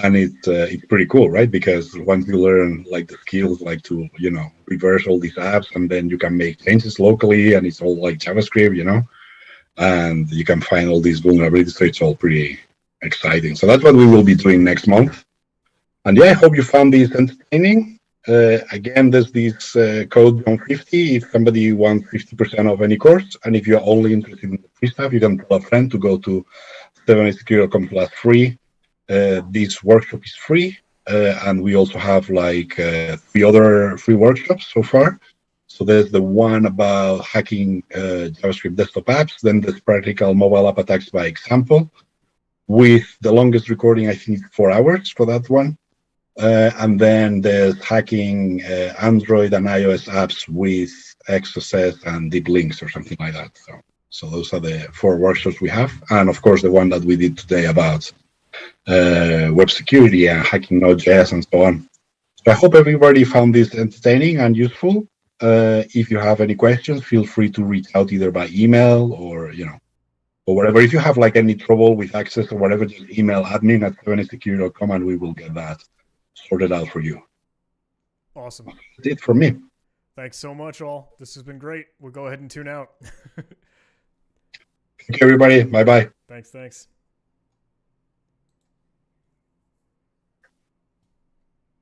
and it's pretty cool, right? Because once you learn the skills to reverse all these apps, and then you can make changes locally, and it's all JavaScript, and you can find all these vulnerabilities. So it's all pretty exciting. So that's what we will be doing next month. And yeah, I hope you found this entertaining. Again, there's this code on 50 if somebody wants 50% of any course, and if you're only interested in the free stuff, you can tell a friend to go to 7ASecurity.com/free. This workshop is free, and we also have 3 other free workshops so far. So there's the one about hacking JavaScript desktop apps, then there's practical mobile app attacks by example, with the longest recording, I think, 4 hours for that one. And then there's hacking Android and iOS apps with XSS and deep links or something like that. So those are the 4 workshops we have. And of course, the one that we did today about web security and hacking Node.js and so on. So I hope everybody found this entertaining and useful. If you have any questions, feel free to reach out either by email or whatever. If you have any trouble with access or whatever, just email admin@7asecurity.com and we will get that sorted out for you. Awesome. That's it for me. Thanks so much, all. This has been great. We'll go ahead and tune out. Thank you, everybody. Bye-bye. Thanks.